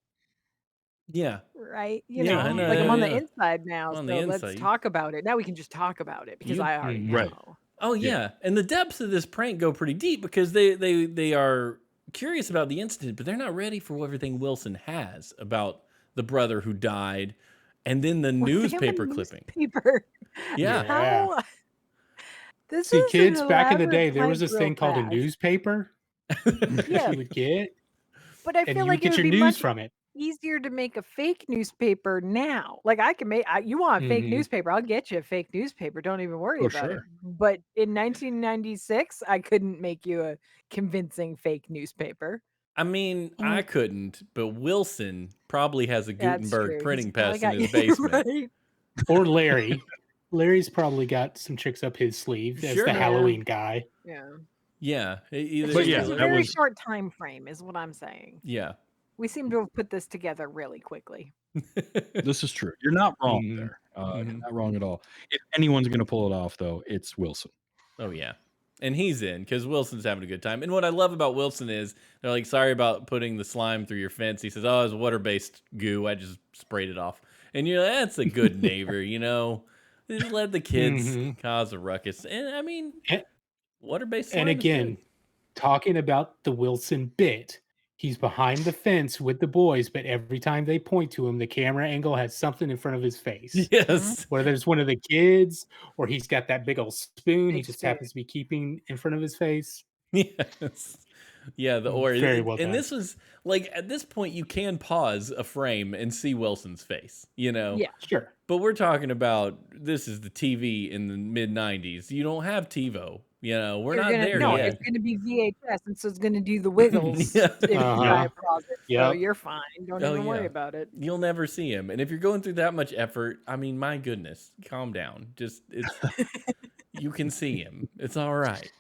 Yeah. Right? I know. Like, I'm on the inside now, on so the let's inside. talk about it. Now we can just talk about it, because I already know. Right. Oh, yeah. And the depths of this prank go pretty deep, because they are curious about the incident, but they're not ready for everything Wilson has about the brother who died, and then the newspaper clipping. Yeah. How? See, kids, back in the day, there was this thing called a newspaper. Yeah. You would get. But I feel like get your news from it. Easier to make a fake newspaper now. Like, I can make, you want a fake newspaper, I'll get you a fake newspaper. Don't even worry about it. But in 1996, I couldn't make you a convincing fake newspaper. I mean, I couldn't, but Wilson probably has a Gutenberg printing press in his basement. Right. Or Larry. Larry's probably got some tricks up his sleeve as the Halloween guy. Yeah. Yeah. But it's a very short time frame, is what I'm saying. Yeah. We seem to have put this together really quickly. This is true. You're not wrong there. You're not wrong at all. If anyone's going to pull it off, though, it's Wilson. Oh, yeah. And he's in, because Wilson's having a good time. And what I love about Wilson is, they're like, sorry about putting the slime through your fence. He says, oh, it's water-based goo. I just sprayed it off. And you're like, that's a good neighbor, Just let the kids cause a ruckus. And, I mean, water-based slime. And again, talking about the Wilson bit, he's behind the fence with the boys, but every time they point to him, the camera angle has something in front of his face. Yes. Whether it's one of the kids or he's got that big old spoon he just happens to be keeping in front of his face. Yes. Yeah, very well done. And this was, like, at this point, you can pause a frame and see Wilson's face, Yeah, sure. But we're talking about, this is the TV in the mid-90s. You don't have TiVo. We're not there yet. No, it's going to be VHS, and so it's going to do the wiggles if you try to pause it. So you're fine. Don't even worry about it. You'll never see him. And if you're going through that much effort, I mean, my goodness, calm down. Just, you can see him. It's all right.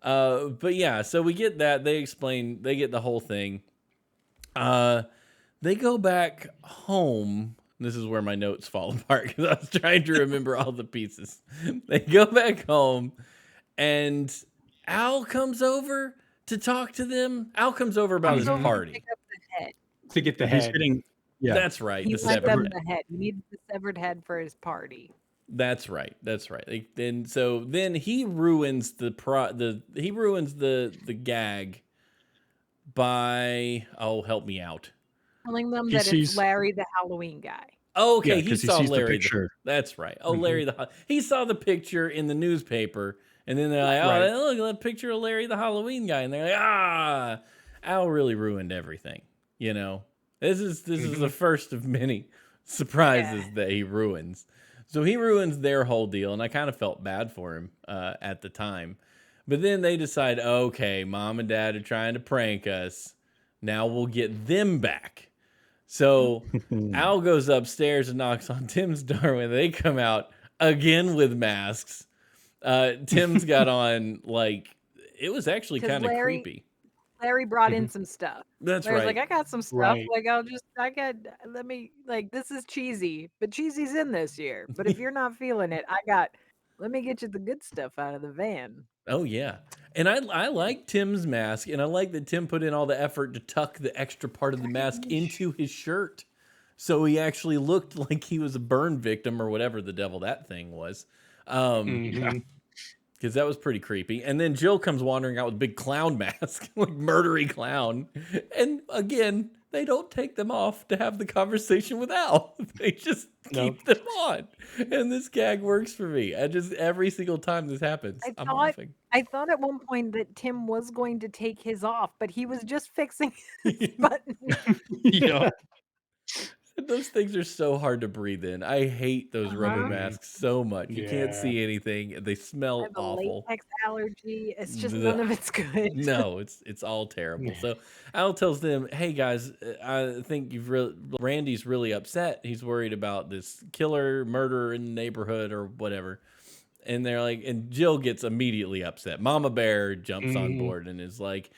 But yeah, so we get that. They get the whole thing. They go back home. This is where my notes fall apart, because I was trying to remember all the pieces. They go back home, and Al comes over to talk to them. Al comes over about his party. To pick up the head. To get the head. Yeah, that's right. He lent them the head. He needed the severed head for his party. That's right. That's right. Like, then he ruins the gag by, oh, help me out. Telling them He that it's sees, Larry the Halloween guy. Oh, yeah, okay, he because he saw sees the Larry. picture. That's right. Oh, Mhm. he saw the picture in the newspaper, and then they're like, "Oh, Right. look at that picture of Larry the Halloween guy," and they're like, "Ah, Al really ruined everything." You know, this is the Mhm. first of many Yeah. surprises that he ruins. So he ruins their whole deal, and I kind of felt bad for him at the time. But then they decide, okay, mom and dad are trying to prank us. Now we'll get them back. So Al goes upstairs and knocks on Tim's door when they come out again with masks. Tim's got on, like, it was actually Because kind of Larry creepy. Larry brought in Mhm. some stuff. That's Larry's like, right. I got some stuff. Right. Like, let me, like, this is cheesy, but cheesy's in this year. But if you're not feeling it, let me get you the good stuff out of the van. Oh yeah. And I like Tim's mask, and I like that Tim put in all the effort to tuck the extra part of the mask into his shirt. So he actually looked like he was a burn victim or whatever the devil that thing was. Mhm. Because that was pretty creepy. And then Jill comes wandering out with a big clown mask, like murdery clown. And again, they don't take them off to have the conversation with Al. They just Nope. keep them on. And this gag works for me. I just every single time this happens, I I'm thought laughing. I thought at one point that Tim was going to take his off, but he was just fixing his button. Yep. Those things are so hard to breathe in. I hate those rubber Uh-huh. Mhm. masks so much. You can't Yeah. see anything. They I smell have a awful. latex allergy. It's just Blech. none of it's good. No, it's all terrible. So Al tells them, "Hey guys, I think Randy's really upset. He's worried about this killer, murder in the neighborhood or whatever." And they're like, and Jill gets immediately upset. Mama Bear jumps on Mhm. board and is like,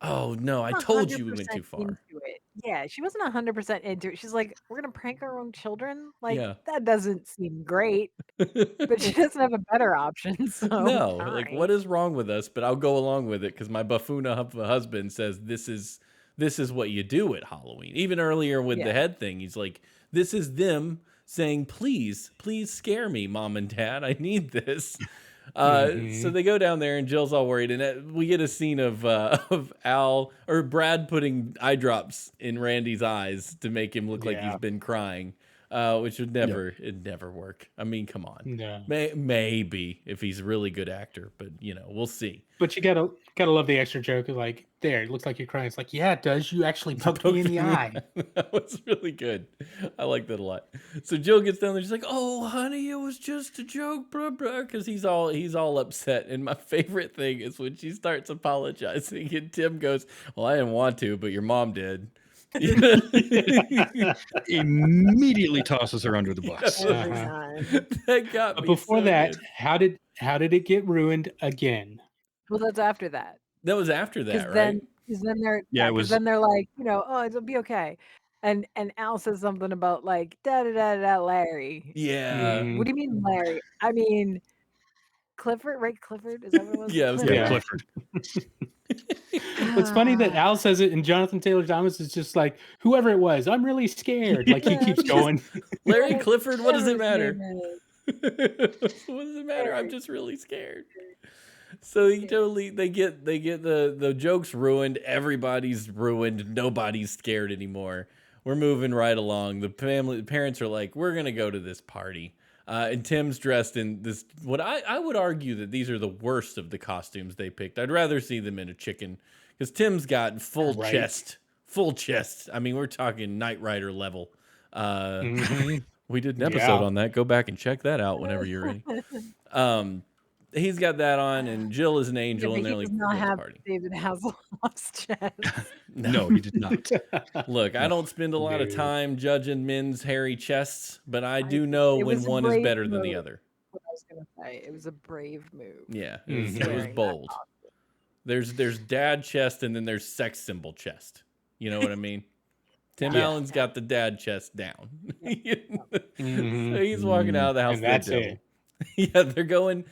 "Oh no, I told you we went 100% too far." into it. Yeah, she wasn't 100% into it. She's like, "We're gonna prank our own children? Like, Yeah. that doesn't seem great." But she doesn't have a better option, so No, like fine. what is wrong with us? But I'll go along with it because my buffoon husband says this is what you do at Halloween. Even earlier with the Yeah. head thing, he's like, "This is them saying, please, please scare me, mom and dad. I need this." So Mhm. they go down there, and Jill's all worried, and we get a scene of of Al or Brad putting eye drops in Randy's eyes to make him look like he's Yeah. been crying, which would Yep. it'd never work. I mean, come on. No. Maybe if he's a really good actor, but we'll see. But you gotta love the extra joke of like, there, it looks like you're crying. It's like, yeah, it does. You actually poked me in the eye. That was really good. I like that a lot. So Jill gets down there. She's like, "Oh, honey, it was just a joke, blah blah," because he's all upset. And my favorite thing is when she starts apologizing, and Tim goes, "Well, I didn't want to, but your mom did." Immediately tosses her under the bus. Every Uh-huh. time. That got But me before so that, good. how did it get ruined again? Well, that's after that. That was after 'Cause that, right? then 'cause then they're Yeah, yeah, it 'cause was. then they're like, "Oh, it'll be okay." And Al says something about like, "Da da da da Larry." Yeah. Mhm. What do you mean, Larry? I mean, Clifford, right? Clifford? Is that what it was? Yeah, it was Yeah, Yeah. Clifford. Clifford. It's funny that Al says it and Jonathan Taylor Thomas is just like, whoever it was, I'm really scared. Like he Yeah, keeps I'm just going. Larry Clifford, what does whatever it his name matter? is. What does it matter? I'm Larry. just really scared. So he totally they get the jokes ruined. Everybody's ruined. Nobody's scared anymore. We're moving right along. The parents are like, we're gonna go to this party. And Tim's dressed in this. What I would argue that these are the worst of the costumes they picked. I'd rather see them in a chicken because Tim's got full Right. chest, full chest. I mean, we're talking Knight Rider level. Uh, Mhm. we did an episode Yeah. on that. Go back and check that out whenever you're ready. Um, he's got that on, and Jill is an Yeah, angel, but and he they're like, does not let's have party. David Hasselhoff's chest. No, he did not. Look, I No. don't spend a lot of No. time judging men's hairy chests, but I do know It when was a one is brave better than the move. other. What I was gonna say. It was a brave move. Yeah, Mhm. it was Wearing that bold. costume. There's dad chest, and then there's sex symbol chest. You know what I mean? Tim Yeah. Allen's got the dad chest down. So Mhm. he's walking out of the house And with that's the devil. it. Yeah, they're going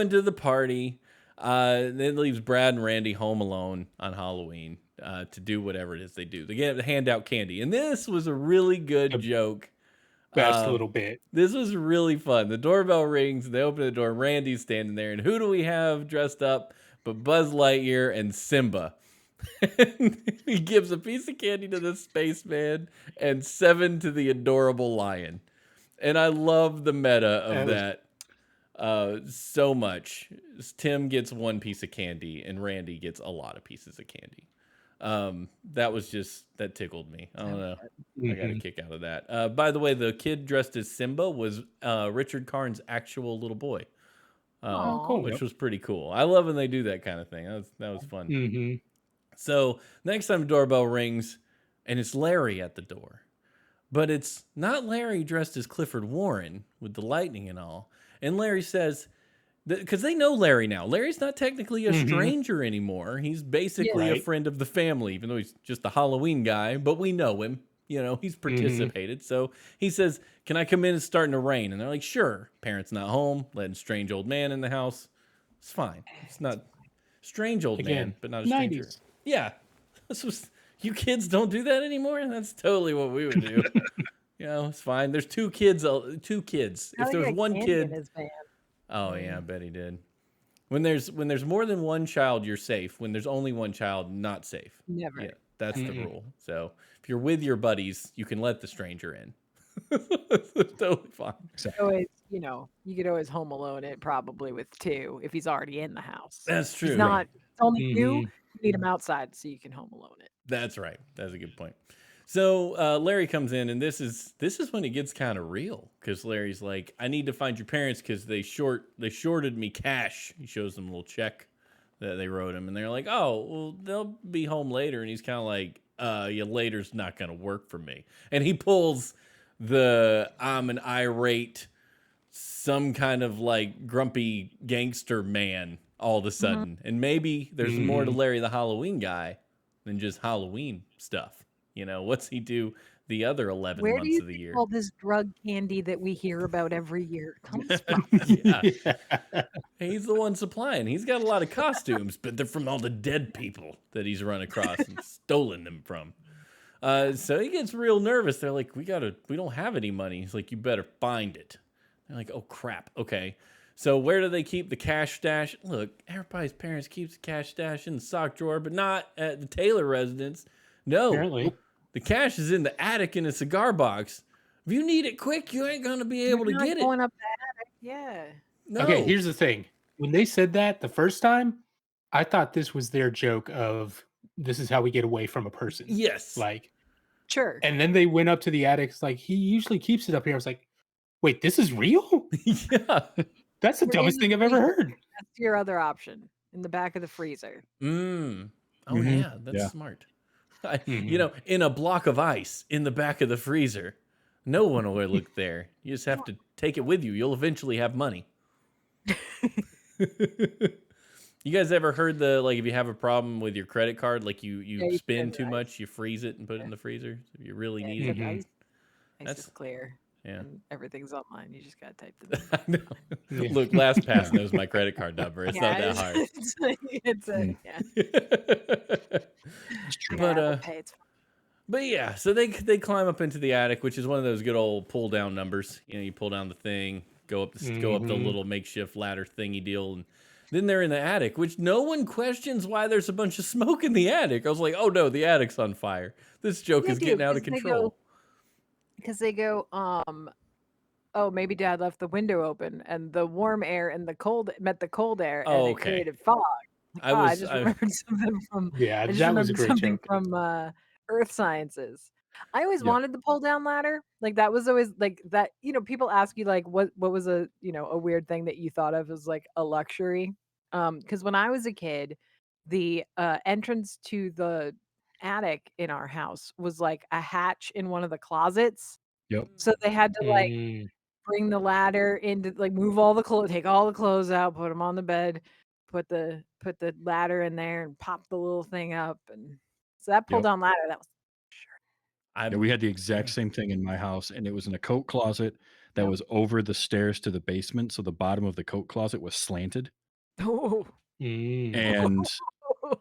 to the party. Then leaves Brad and Randy home alone on Halloween to do whatever it is they do. They hand out candy, and this was a really good Yep. joke best little bit. This was really fun. The doorbell rings, they open the door, Randy's standing there, and who do we have dressed up but Buzz Lightyear and Simba? He gives a piece of candy to the spaceman and 7 to the adorable lion. And I love the meta of that so much. Tim gets 1 piece of candy and Randy gets a lot of pieces of candy. That tickled me. I don't know. I got a kick out of that. By the way, the kid dressed as Simba was Richard Karn's actual little boy. Cool. Which was pretty cool. I love when they do that kind of thing. That was fun. So next time the doorbell rings, and it's Larry at the door. But it's not Larry dressed as Clifford Warren with the lightning and all. And Larry says, because they know Larry now. Larry's not technically a stranger anymore. He's basically a friend of the family, even though he's just a Halloween guy. But we know him. You know, he's participated. So he says, can I come in? It's starting to rain. And they're like, sure. Parents not home. Letting strange old man in the house. It's fine. It's not strange old man, but not a stranger. 90s. Yeah. You kids don't do that anymore? That's totally what we would do. You know, it's fine. There's 2 kids. If there's 1 kid. Oh yeah, I bet he did. When there's more than 1 child, you're safe. When there's only 1 child, not safe. Never. Yeah, that's the rule. So if you're with your buddies, you can let the stranger in. It's totally fine. Always, you could always home alone it probably with 2 if he's already in the house. That's true. He's not. It's only 2. You need him outside so you can home alone it. That's right. That's a good point. So Larry comes in, and this is when it gets kind of real, because Larry's like, I need to find your parents because they shorted me cash. He shows them a little check that they wrote him, and they're like, oh, well, they'll be home later. And he's kind of like, yeah, later's not going to work for me. And he pulls I'm an irate, some kind of like grumpy gangster man all of a sudden. And maybe there's more to Larry the Halloween guy than just Halloween stuff. You know, what's he do the other 11 Where do months you of the year? think all this drug candy that we hear about every year comes from? Yeah. He's the one supplying. He's got a lot of costumes, but they're from all the dead people that he's run across and stolen them from. So he gets real nervous. They're like, we don't have any money. He's like, you better find it. They're like, oh crap. Okay. So where do they keep the cash stash? Look, everybody's parents keeps the cash stash in the sock drawer, but not at the Taylor residence. No. Apparently. The cash is in the attic in a cigar box. If you need it quick, you ain't going to be able to get it. Going up the attic. Yeah. No. Okay, here's the thing. When they said that the first time, I thought this was their joke of this is how we get away from a person. Yes. Like, sure. And then they went up to the attic. It's like, he usually keeps it up here. I was like, wait, this is real? Yeah. That's the dumbest thing I've ever heard. That's your other option in the back of the freezer. Oh, yeah. That's smart. You know, in a block of ice in the back of the freezer. No one will look there. You just have to take it with you. You'll eventually have money. You guys ever heard if you have a problem with your credit card, like you spend too much, you freeze it and put it in the freezer if you really need it? Ice is clear. Yeah. And everything's online. You just got to type the number. Yeah. Look, LastPass knows my credit card number. It's not that hard. It's true. But yeah, so they climb up into the attic, which is one of those good old pull down numbers. You know, you pull down the thing, go up the little makeshift ladder thingy deal, and then they're in the attic, which no one questions why there's a bunch of smoke in the attic. I was like, oh no, the attic's on fire. This joke is getting out of control. Because they go, oh, maybe Dad left the window open, and the warm air and the cold met the cold air, and it created fog. I just remembered something from that was a great joke from Earth Sciences. I always wanted the pull down ladder. Like that was always like that. You know, people ask you like what was a weird thing that you thought of as like a luxury. Because when I was a kid, the entrance to the attic in our house was like a hatch in one of the closets. Yep. So they had to like bring the ladder into like move all the clothes, take all the clothes out, put them on the bed, put the ladder in there, and pop the little thing up, and so that pull down ladder that was Yeah, we had the exact same thing in my house, and it was in a coat closet that was over the stairs to the basement, so the bottom of the coat closet was slanted. Oh. And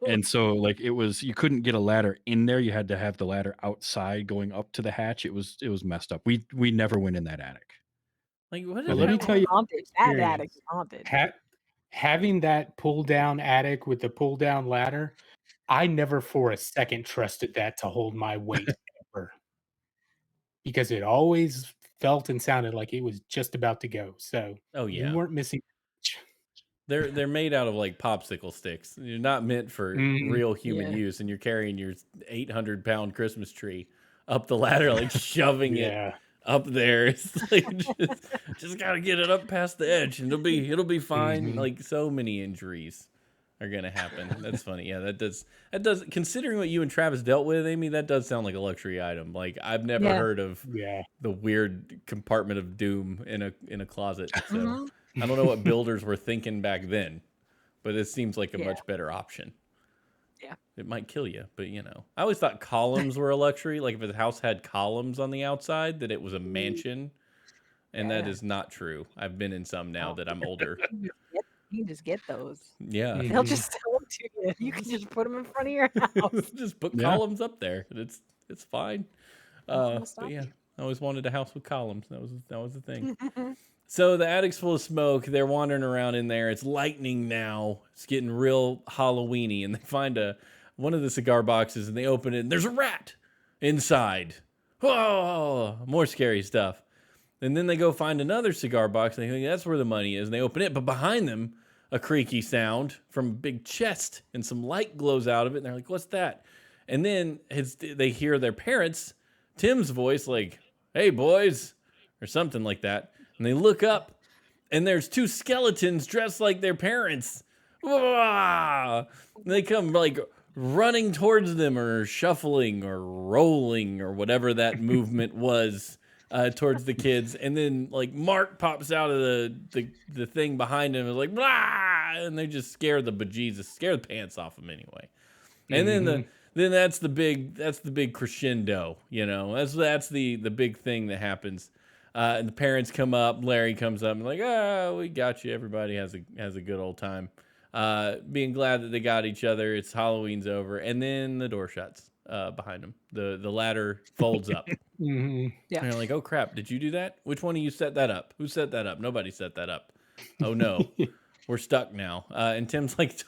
And so like it was, you couldn't get a ladder in there. You had to have the ladder outside going up to the hatch. It was messed up. We never went in that attic. Like, what Well, did let me that? tell you Haunted. That attic experience. is haunted. Having that pull down attic with the pull down ladder, I never for a second trusted that to hold my weight ever because it always felt and sounded like it was just about to go. So Oh you yeah, weren't missing much. they're made out of like popsicle sticks. You're not meant for Mhm. real human Yeah. use, and you're carrying your 800-pound Christmas tree up the ladder, like shoving it Yeah. up there. It's like just gotta get it up past the edge, and it'll be fine. Mhm. Like so many injuries are gonna happen. That's funny. Yeah, that does. Considering what you and Travis dealt with, Amy, that does sound like a luxury item. Like I've never Yeah. heard of Yeah. the weird compartment of doom in a closet. So Mhm. I don't know what builders were thinking back then, but it seems like a Yeah. much better option. Yeah. It might kill you, but I always thought columns were a luxury. Like if a house had columns on the outside, that it was a mansion, and that Yeah. is not true. I've been in some now Oh, that I'm older. you can just get those. Yeah, They'll Mhm. just sell them to you. You can just put them in front of your house. just put Yeah. columns up there. And it's fine. Nothing will But stop yeah, you. I always wanted a house with columns. That was the thing. So the attic's full of smoke. They're wandering around in there. It's lightning now. It's getting real Halloweeny, and they find one of the cigar boxes, and they open it, and there's a rat inside. Oh, more scary stuff. And then they go find another cigar box, and they think that's where the money is, and they open it, but behind them, a creaky sound from a big chest, and some light glows out of it, and they're like, "What's that?" And then they hear their parents, Tim's voice, like, "Hey, boys," or something like that. And they look up, and there's two skeletons dressed like their parents. Wah! And they come like running towards them, or shuffling, or rolling, or whatever that movement was towards the kids. And then like Mark pops out of the thing behind him and is like, blah! And they just scare the bejesus, scare the pants off them anyway. And then Mhm. that's the big crescendo, That's the big thing that happens. And the parents come up, Larry comes up and like, "Oh, we got you." Everybody has a good old time. Being glad that they got each other. It's Halloween's over, and then the door shuts behind them. The ladder folds up. Mhm. Yeah. And they're like, "Oh crap, did you do that? Which one of you set that up? Who set that up? Nobody set that up. Oh no, we're stuck now." And Tim's like,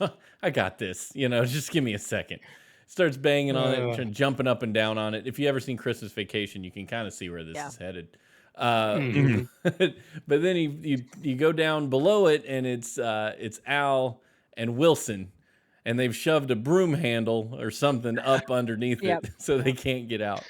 "I got this. Just give me a second." Starts banging on it, jumping up and down on it. If you ever seen Christmas Vacation, you can kind of see where this Yeah. is headed. Mhm. But then you go down below it, and it's Al and Wilson, and they've shoved a broom handle or something up underneath Yep. it so they can't get out.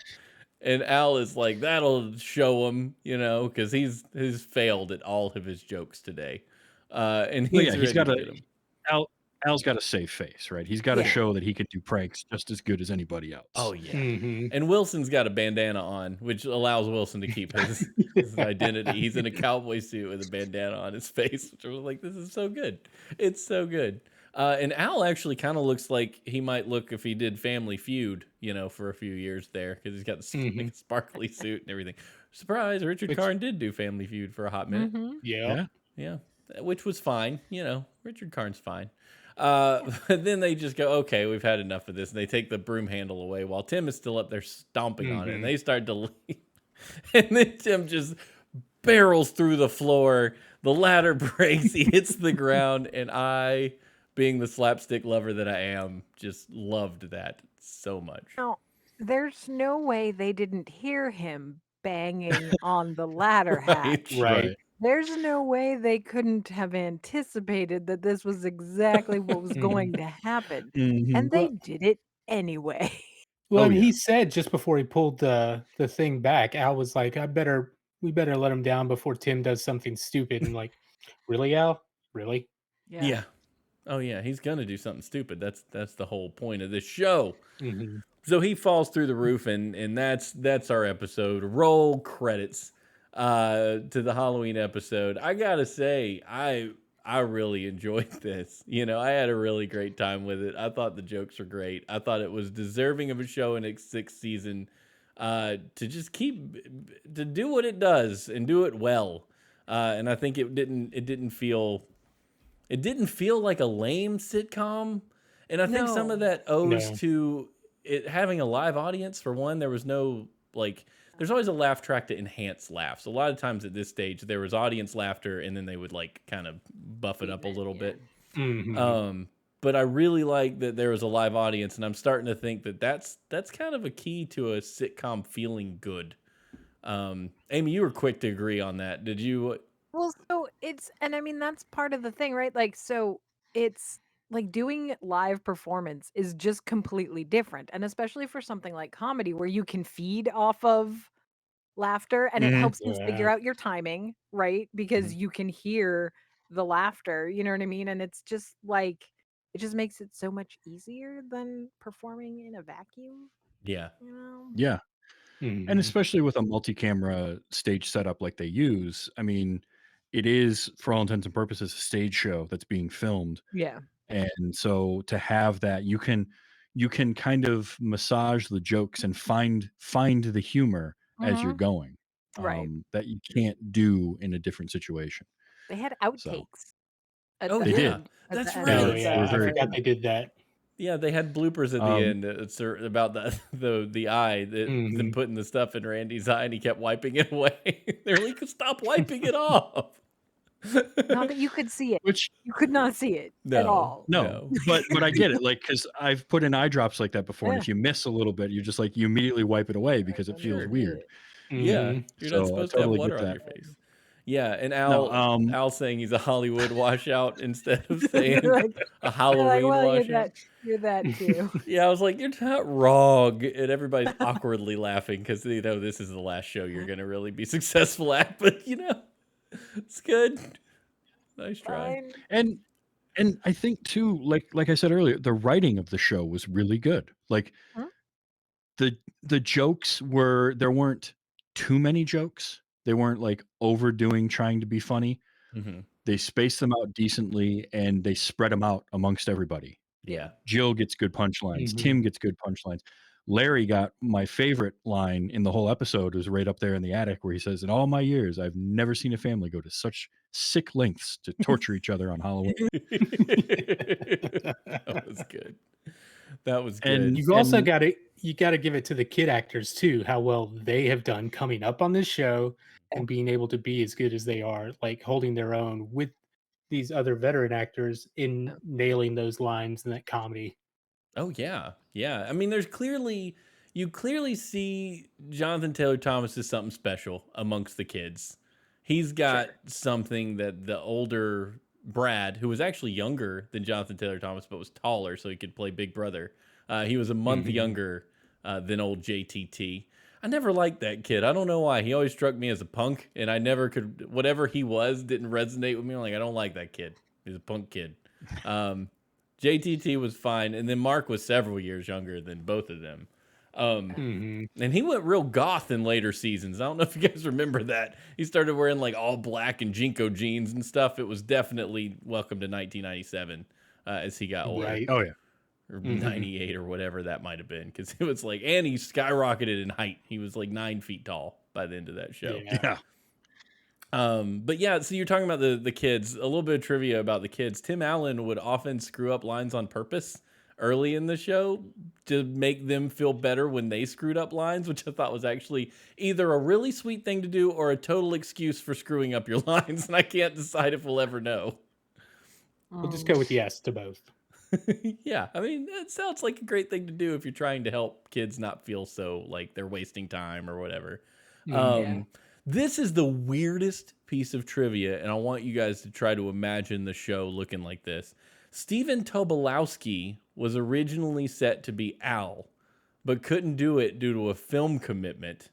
And Al is like, "That'll show him," because he's failed at all of his jokes today, and Well, he's yeah, he's ready got to a get him. Al's got a safe face, right? He's got to Yeah. show that he could do pranks just as good as anybody else. Oh yeah. Mhm. And Wilson's got a bandana on, which allows Wilson to keep his identity. He's in a cowboy suit with a bandana on his face, which I was like, this is so good. It's so good. And Al actually kind of looks like he might look if he did Family Feud, for a few years there, because he's got like Mhm. a sparkly suit and everything. Surprise, Richard Which Karn did do Family Feud for a hot minute. Mm-hmm. yeah. Yeah, which was fine. Richard Karn's fine. But then they just go, "Okay, we've had enough of this." And they take the broom handle away while Tim is still up there stomping on it. And Mhm. they start to leave. And then Tim just barrels through the floor. The ladder breaks. He hits the ground. And I, being the slapstick lover that I am, just loved that so much. Now, there's no way they didn't hear him banging on the ladder hatch. Right. There's no way they couldn't have anticipated that this was exactly what was Mhm. going to happen. Mhm. And they Well, did it anyway. well, Oh, and yeah. he said just before he pulled the thing back, Al was like, we better let him down before Tim does something stupid." And like, really, Al? Really? Yeah. Oh, yeah. He's going to do something stupid. That's the whole point of this show. Mhm. So he falls through the roof, and that's our episode. Roll credits to the Halloween episode. I gotta say, I really enjoyed this. I had a really great time with it. I thought the jokes were great. I thought it was deserving of a show in its sixth season to just to do what it does and do it well. And I think it didn't feel like a lame sitcom. And I think some of No. that owes No. to it having a live audience. For one, there was no like there's always a laugh track to enhance laughs. A lot of times at this stage there was audience laughter and then they would like kind of buff it up a Even, little yeah. bit. Hmm. But I really like that there was a live audience, and I'm starting to think that that's kind of a key to a sitcom feeling good. Amy, you were quick to agree on that. Did you? Well, so it's and I mean that's part of the thing, right? Like so it's like doing live performance is just completely different. And especially for something like comedy where you can feed off of laughter and it Mhm. helps you figure Yeah. out your timing, right? Because Mhm. you can hear the laughter, you know what I mean? And it's just like it just makes it so much easier than performing in a vacuum, Yeah. you know? Yeah. And Hmm. especially with a multi-camera stage setup like they use, I mean, it is for all intents and purposes a stage show that's being filmed. Yeah. And so to have that, you can kind of massage the jokes and find the humor as you're Mhm. going, Right. that you can't do in a different situation. They had So outtakes Oh they did. yeah, at the that's end Oh of right. They were yeah, I very the forgot funny. they did that. Yeah, they had bloopers at the Um, end. It's about the the eye that them Hmm. putting the stuff in Randy's eye, and he kept wiping it away. They're like, "Stop wiping it off." not that you could see it. which You could not see it at No, all. no, no. but I get it, like, because I've put in eye drops like that before, and Yeah. if you miss a little bit, you just, like, you immediately wipe it away Right because it feels under Sure. weird. it. Yeah, Hmm. you're not So I supposed to have totally water get on that. your face. Yeah, and No, Al saying he's a Hollywood washout instead of They're saying like a they're like, Halloween "Well, washout. you're that too." Yeah, I was like, "You're not wrong," and everybody's awkwardly laughing because they know this is the last show you're gonna really be successful at, but, it's good. Nice try. Fine. and I think too, like I said earlier, the writing of the show was really good. Like, Mhm. the jokes were there weren't too many jokes. They weren't, like, overdoing trying to be funny. Mhm. They spaced them out decently, and they spread them out amongst everybody. Yeah. Yeah. Jill gets good punchlines. Hmm. Tim gets good punchlines. Larry got my favorite line in the whole episode was right up there in the attic where he says, "In all my years, I've never seen a family go to such sick lengths to torture each other on Halloween." That was good. That was good. And You also got to give it to the kid actors too, how well they have done coming up on this show Yeah. and being able to be as good as they are, like holding their own with these other veteran actors in Yeah. nailing those lines and that comedy. Oh yeah, yeah. I mean, you clearly see Jonathan Taylor Thomas is something special amongst the kids. He's got Sure. something that the older Brad, who was actually younger than Jonathan Taylor Thomas, but was taller, so he could play Big Brother. He was a month Hmm. younger than old JTT. I never liked that kid. I don't know why. He always struck me as a punk, and I never could. Whatever he was didn't resonate with me. I'm like, I don't like that kid. He's a punk kid. Um, JTT was fine, and then Mark was several years younger than both of them. Um, Hmm. and he went real goth in later seasons. I don't know if you guys remember that. He started wearing like all black and Jinko jeans and stuff. It was definitely welcome to 1997 as he got older, Right. oh yeah. or Hmm. 98 or whatever that might have been, because it was like, and he skyrocketed in height. He was like 9 feet tall by the end of that show. Yeah. Yeah. But yeah, so you're talking about the kids. A little bit of trivia about the kids. Tim Allen would often screw up lines on purpose early in the show to make them feel better when they screwed up lines, which I thought was actually either a really sweet thing to do or a total excuse for screwing up your lines. And I can't decide if we'll ever know. We'll just Mm. go with yes to both. Yeah, I mean, it sounds like a great thing to do if you're trying to help kids not feel so like they're wasting time or whatever. Yeah. Hmm. This is the weirdest piece of trivia, and I want you guys to try to imagine the show looking like this. Stephen Tobolowsky was originally set to be Al, but couldn't do it due to a film commitment.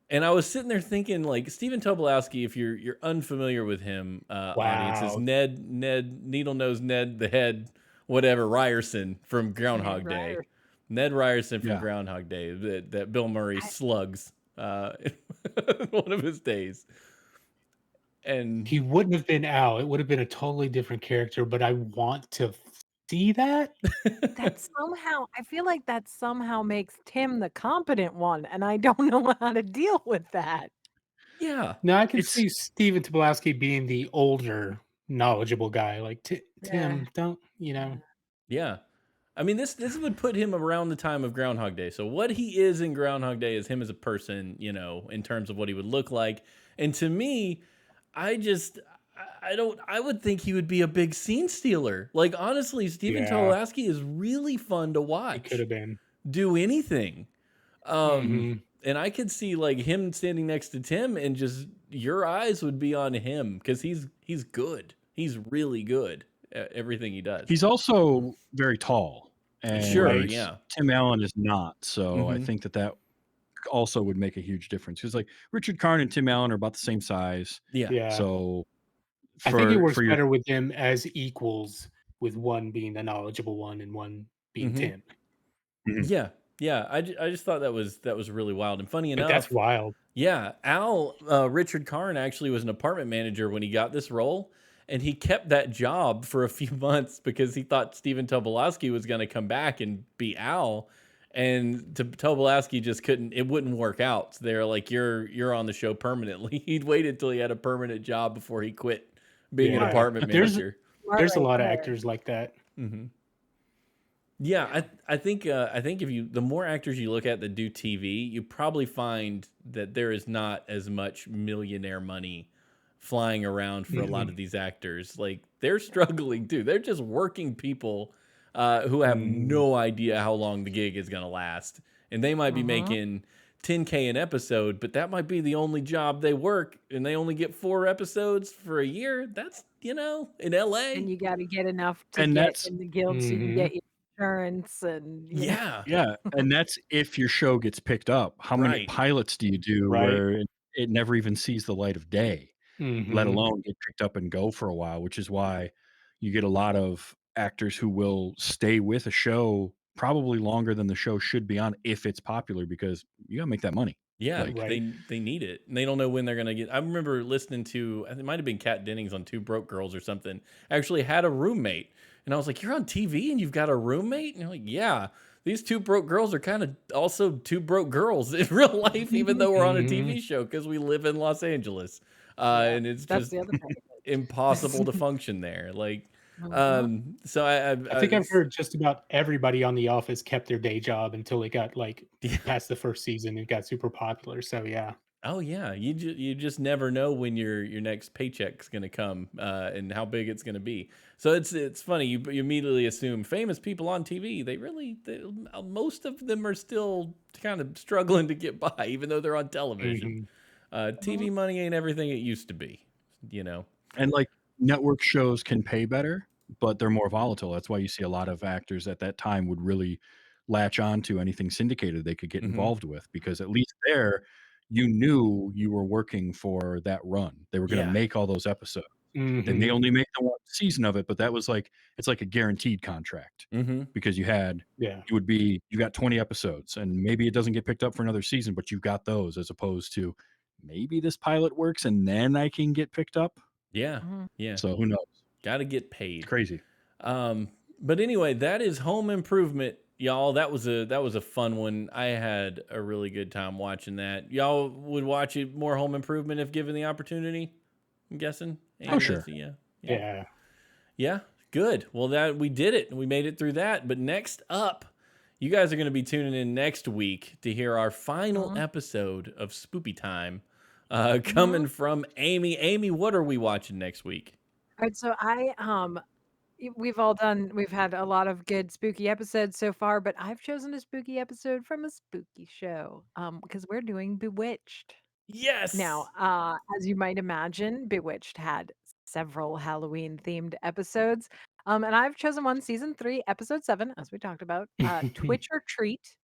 And I was sitting there thinking, like, Stephen Tobolowsky, if you're unfamiliar with him, audience, is Wow. Ned Needle Nose Ned the Head, whatever Ryerson from Ned Groundhog Day. Ryerson. Ned Ryerson from Yeah. Groundhog Day that Bill Murray I slugs one of his days. And He wouldn't have been Al. It would have been a totally different character, but I want to see that. that somehow I feel like that somehow makes Tim the competent one, and I don't know how to deal with that. yeah, Now I can It's see Steven Tobolowsky being the older, knowledgeable guy. Like Yeah. Tim, don't you know? yeah. I mean, this would put him around the time of Groundhog Day. So what he is in Groundhog Day is him as a person, you know, in terms of what he would look like. And to me, I just I don't I would think he would be a big scene stealer. Like honestly, Stephen Yeah. Tobolowsky is really fun to It watch. could have been. Do anything. Mhm. And I could see like him standing next to Tim and just your eyes would be on him because he's good. He's really good at everything he does. He's also very tall, Sure, and yeah. Tim Allen is not. So I Mhm. think that also would make a huge difference. Because like Richard Karn and Tim Allen are about the same size. Yeah. Yeah. So I think it works for your better with them as equals, with one being the knowledgeable one and one being Mhm. Tim. Yeah. Yeah. I just thought that was really wild and funny But that's enough. wild. Yeah, Richard Karn actually was an apartment manager when he got this role, and he kept that job for a few months because he thought Stephen Tobolowsky was going to come back and be Al, and Tobolowsky just couldn't. It wouldn't work out. So they're like, "You're on the show permanently." He'd waited till he had a permanent job before he quit being an Yeah. apartment But there's manager. there's a Right lot of there. actors like that. hmm Yeah, I think if the more actors you look at that do TV, you probably find that there is not as much millionaire money flying around for a lot of these actors. Like they're struggling too. They're just working people who have no idea how long the gig is gonna last, and they might be making 10K an episode, but that might be the only job they work, and they only get 4 episodes for a year. That's in LA. And you got to get enough to And get that's in the guild so you can get your insurance and Yeah, yeah, and that's if your show gets picked up. How many Right. pilots do you do Right. where it never even sees the light of day, let Mhm. alone get picked up and go for a while? Which is why you get a lot of actors who will stay with a show probably longer than the show should be on if it's popular because you gotta make that money. Yeah, Like, Right. they need it, and they don't know when they're gonna get. I remember listening to it might have been Kat Dennings on Two Broke Girls or something. Actually, had a roommate, and I was like, "You're on TV and you've got a roommate?" And they're like, "Yeah, these two broke girls are kind of also two broke girls in real life, even though we're on a TV show because we live in Los Angeles, Yeah, and it's that's just the other part of it. impossible to function there." Like, so I think I've heard just about everybody on The Office kept their day job until it got like past the first season and got super popular. So yeah. Oh yeah, you just never know when your next paycheck's gonna come and how big it's gonna be. So it's funny you immediately assume famous people on TV. Most of them are still kind of struggling to get by, even though they're on television. TV money ain't everything it used to be, you know. and like network shows can pay better, but they're more volatile. That's why you see a lot of actors at that time would really latch on to anything syndicated they could get involved with because at least there you knew you were working for that run. They were going to Yeah. make all those episodes. They Mhm. may only make the one season of it, but that was like it's like a guaranteed contract Mm-hmm. because you Yeah. got 20 episodes and maybe it doesn't get picked up for another season, but you've got those as opposed to maybe this pilot works and then I can get picked up. Yeah, Mhm. yeah. So who knows? Got to get It's paid. crazy. But anyway, that is Home Improvement, y'all. That was a fun one. I had a really good time watching that. Y'all would watch it more Home Improvement if given the opportunity. I'm guessing. Oh, sure. Yeah. Yeah. Yeah. Good. Well, that we did it. We made it through that. But next up, you guys are going to be tuning in next week to hear our final episode of Spoopy Time, coming from Amy. Amy, what are we watching next week? All right, so we've had a lot of good spooky episodes so far, but I've chosen a spooky episode from a spooky show because we're doing Bewitched. Yes. Now, as you might imagine, Bewitched had several Halloween themed episodes. And I've chosen one, season 3, episode 7, as we talked about, Twitch or Treat.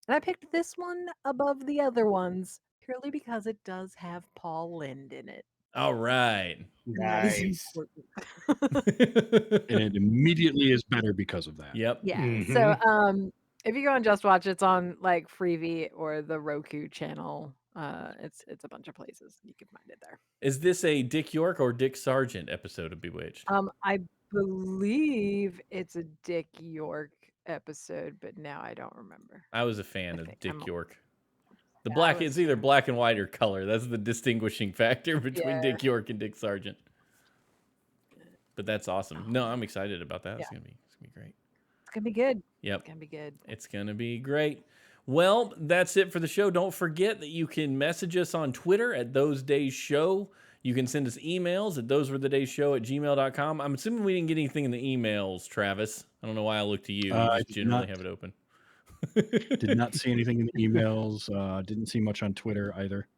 And I picked this one above the other ones purely because it does have Paul Lind in it. All right. And that is Nice. important. And it immediately is better because of that. Yep. Yeah. So if you go on Just Watch, it's on like Freevee or the Roku channel. It's a bunch of places. You can find it there. Is this a Dick York or Dick Sargent episode of Bewitched? I believe it's a Dick York episode, but now I don't remember. I was a fan I of think Dick I'm- York. The Yeah, I black was it's either too. black and white or color. That's the distinguishing factor between Yeah. Dick York and Dick Sargent. But that's awesome. No, I'm excited about that. It's gonna be great. It's gonna be good. Yep. It's gonna be good. It's going to be great. Well, that's it for the show. Don't forget that you can message us on Twitter at Those Days Show. You can send us emails at thosewerethedayshow@gmail.com. I'm assuming we didn't get anything in the emails, Travis. I don't know why I looked to you. You I just did generally not have it open. did not see anything in the emails. Didn't see much on Twitter either.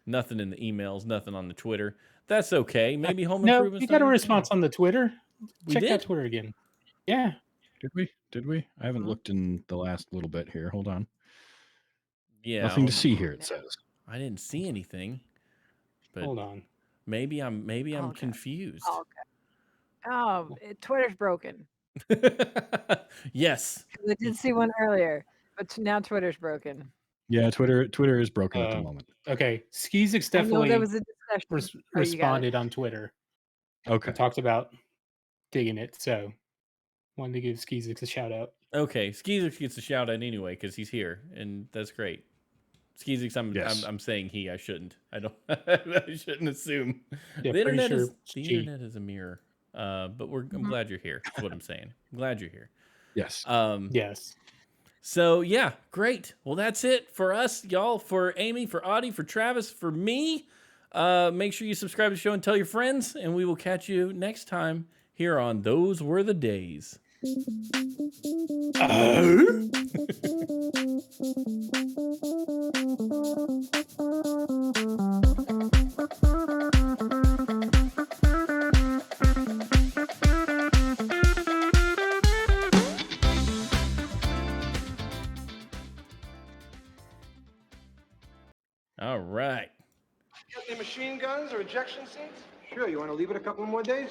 Nothing in the emails, nothing on the Twitter. That's okay. Maybe home No, improvement. we got a response on the Twitter. We Check did? out Twitter again. Yeah. Did we? I haven't Mhm. looked in the last little bit here. Hold on. Yeah. Nothing to hold- see here, it says. I didn't see anything, but Hold on. maybe I'm Okay. confused. Oh, Twitter's broken. Yes. 'Cause I did see one earlier, but now Twitter's broken. Yeah, Twitter is broken at the moment. Okay. Skeezix I know definitely there was a discussion. Oh, you got it. responded on Twitter. Okay. We talked about digging it, so wanted to give Skeezix a shout out. Okay. Skeezix gets a shout out anyway because he's here, and that's great. Skeezix, Yes. I'm saying he. I shouldn't. I don't. I shouldn't assume. Yeah, the pretty internet sure is it's the G. internet is a mirror. But I'm Mhm. glad you're here. That's what I'm saying. I'm glad you're here. Yes. Yes. So yeah, great. Well, that's it for us, y'all. For Amy, for Audie, for Travis, for me. Make sure you subscribe to the show and tell your friends, and we will catch you next time here on Those Were the Days. All right. Got any machine guns or ejection seats? Sure, you want to leave it a couple more days?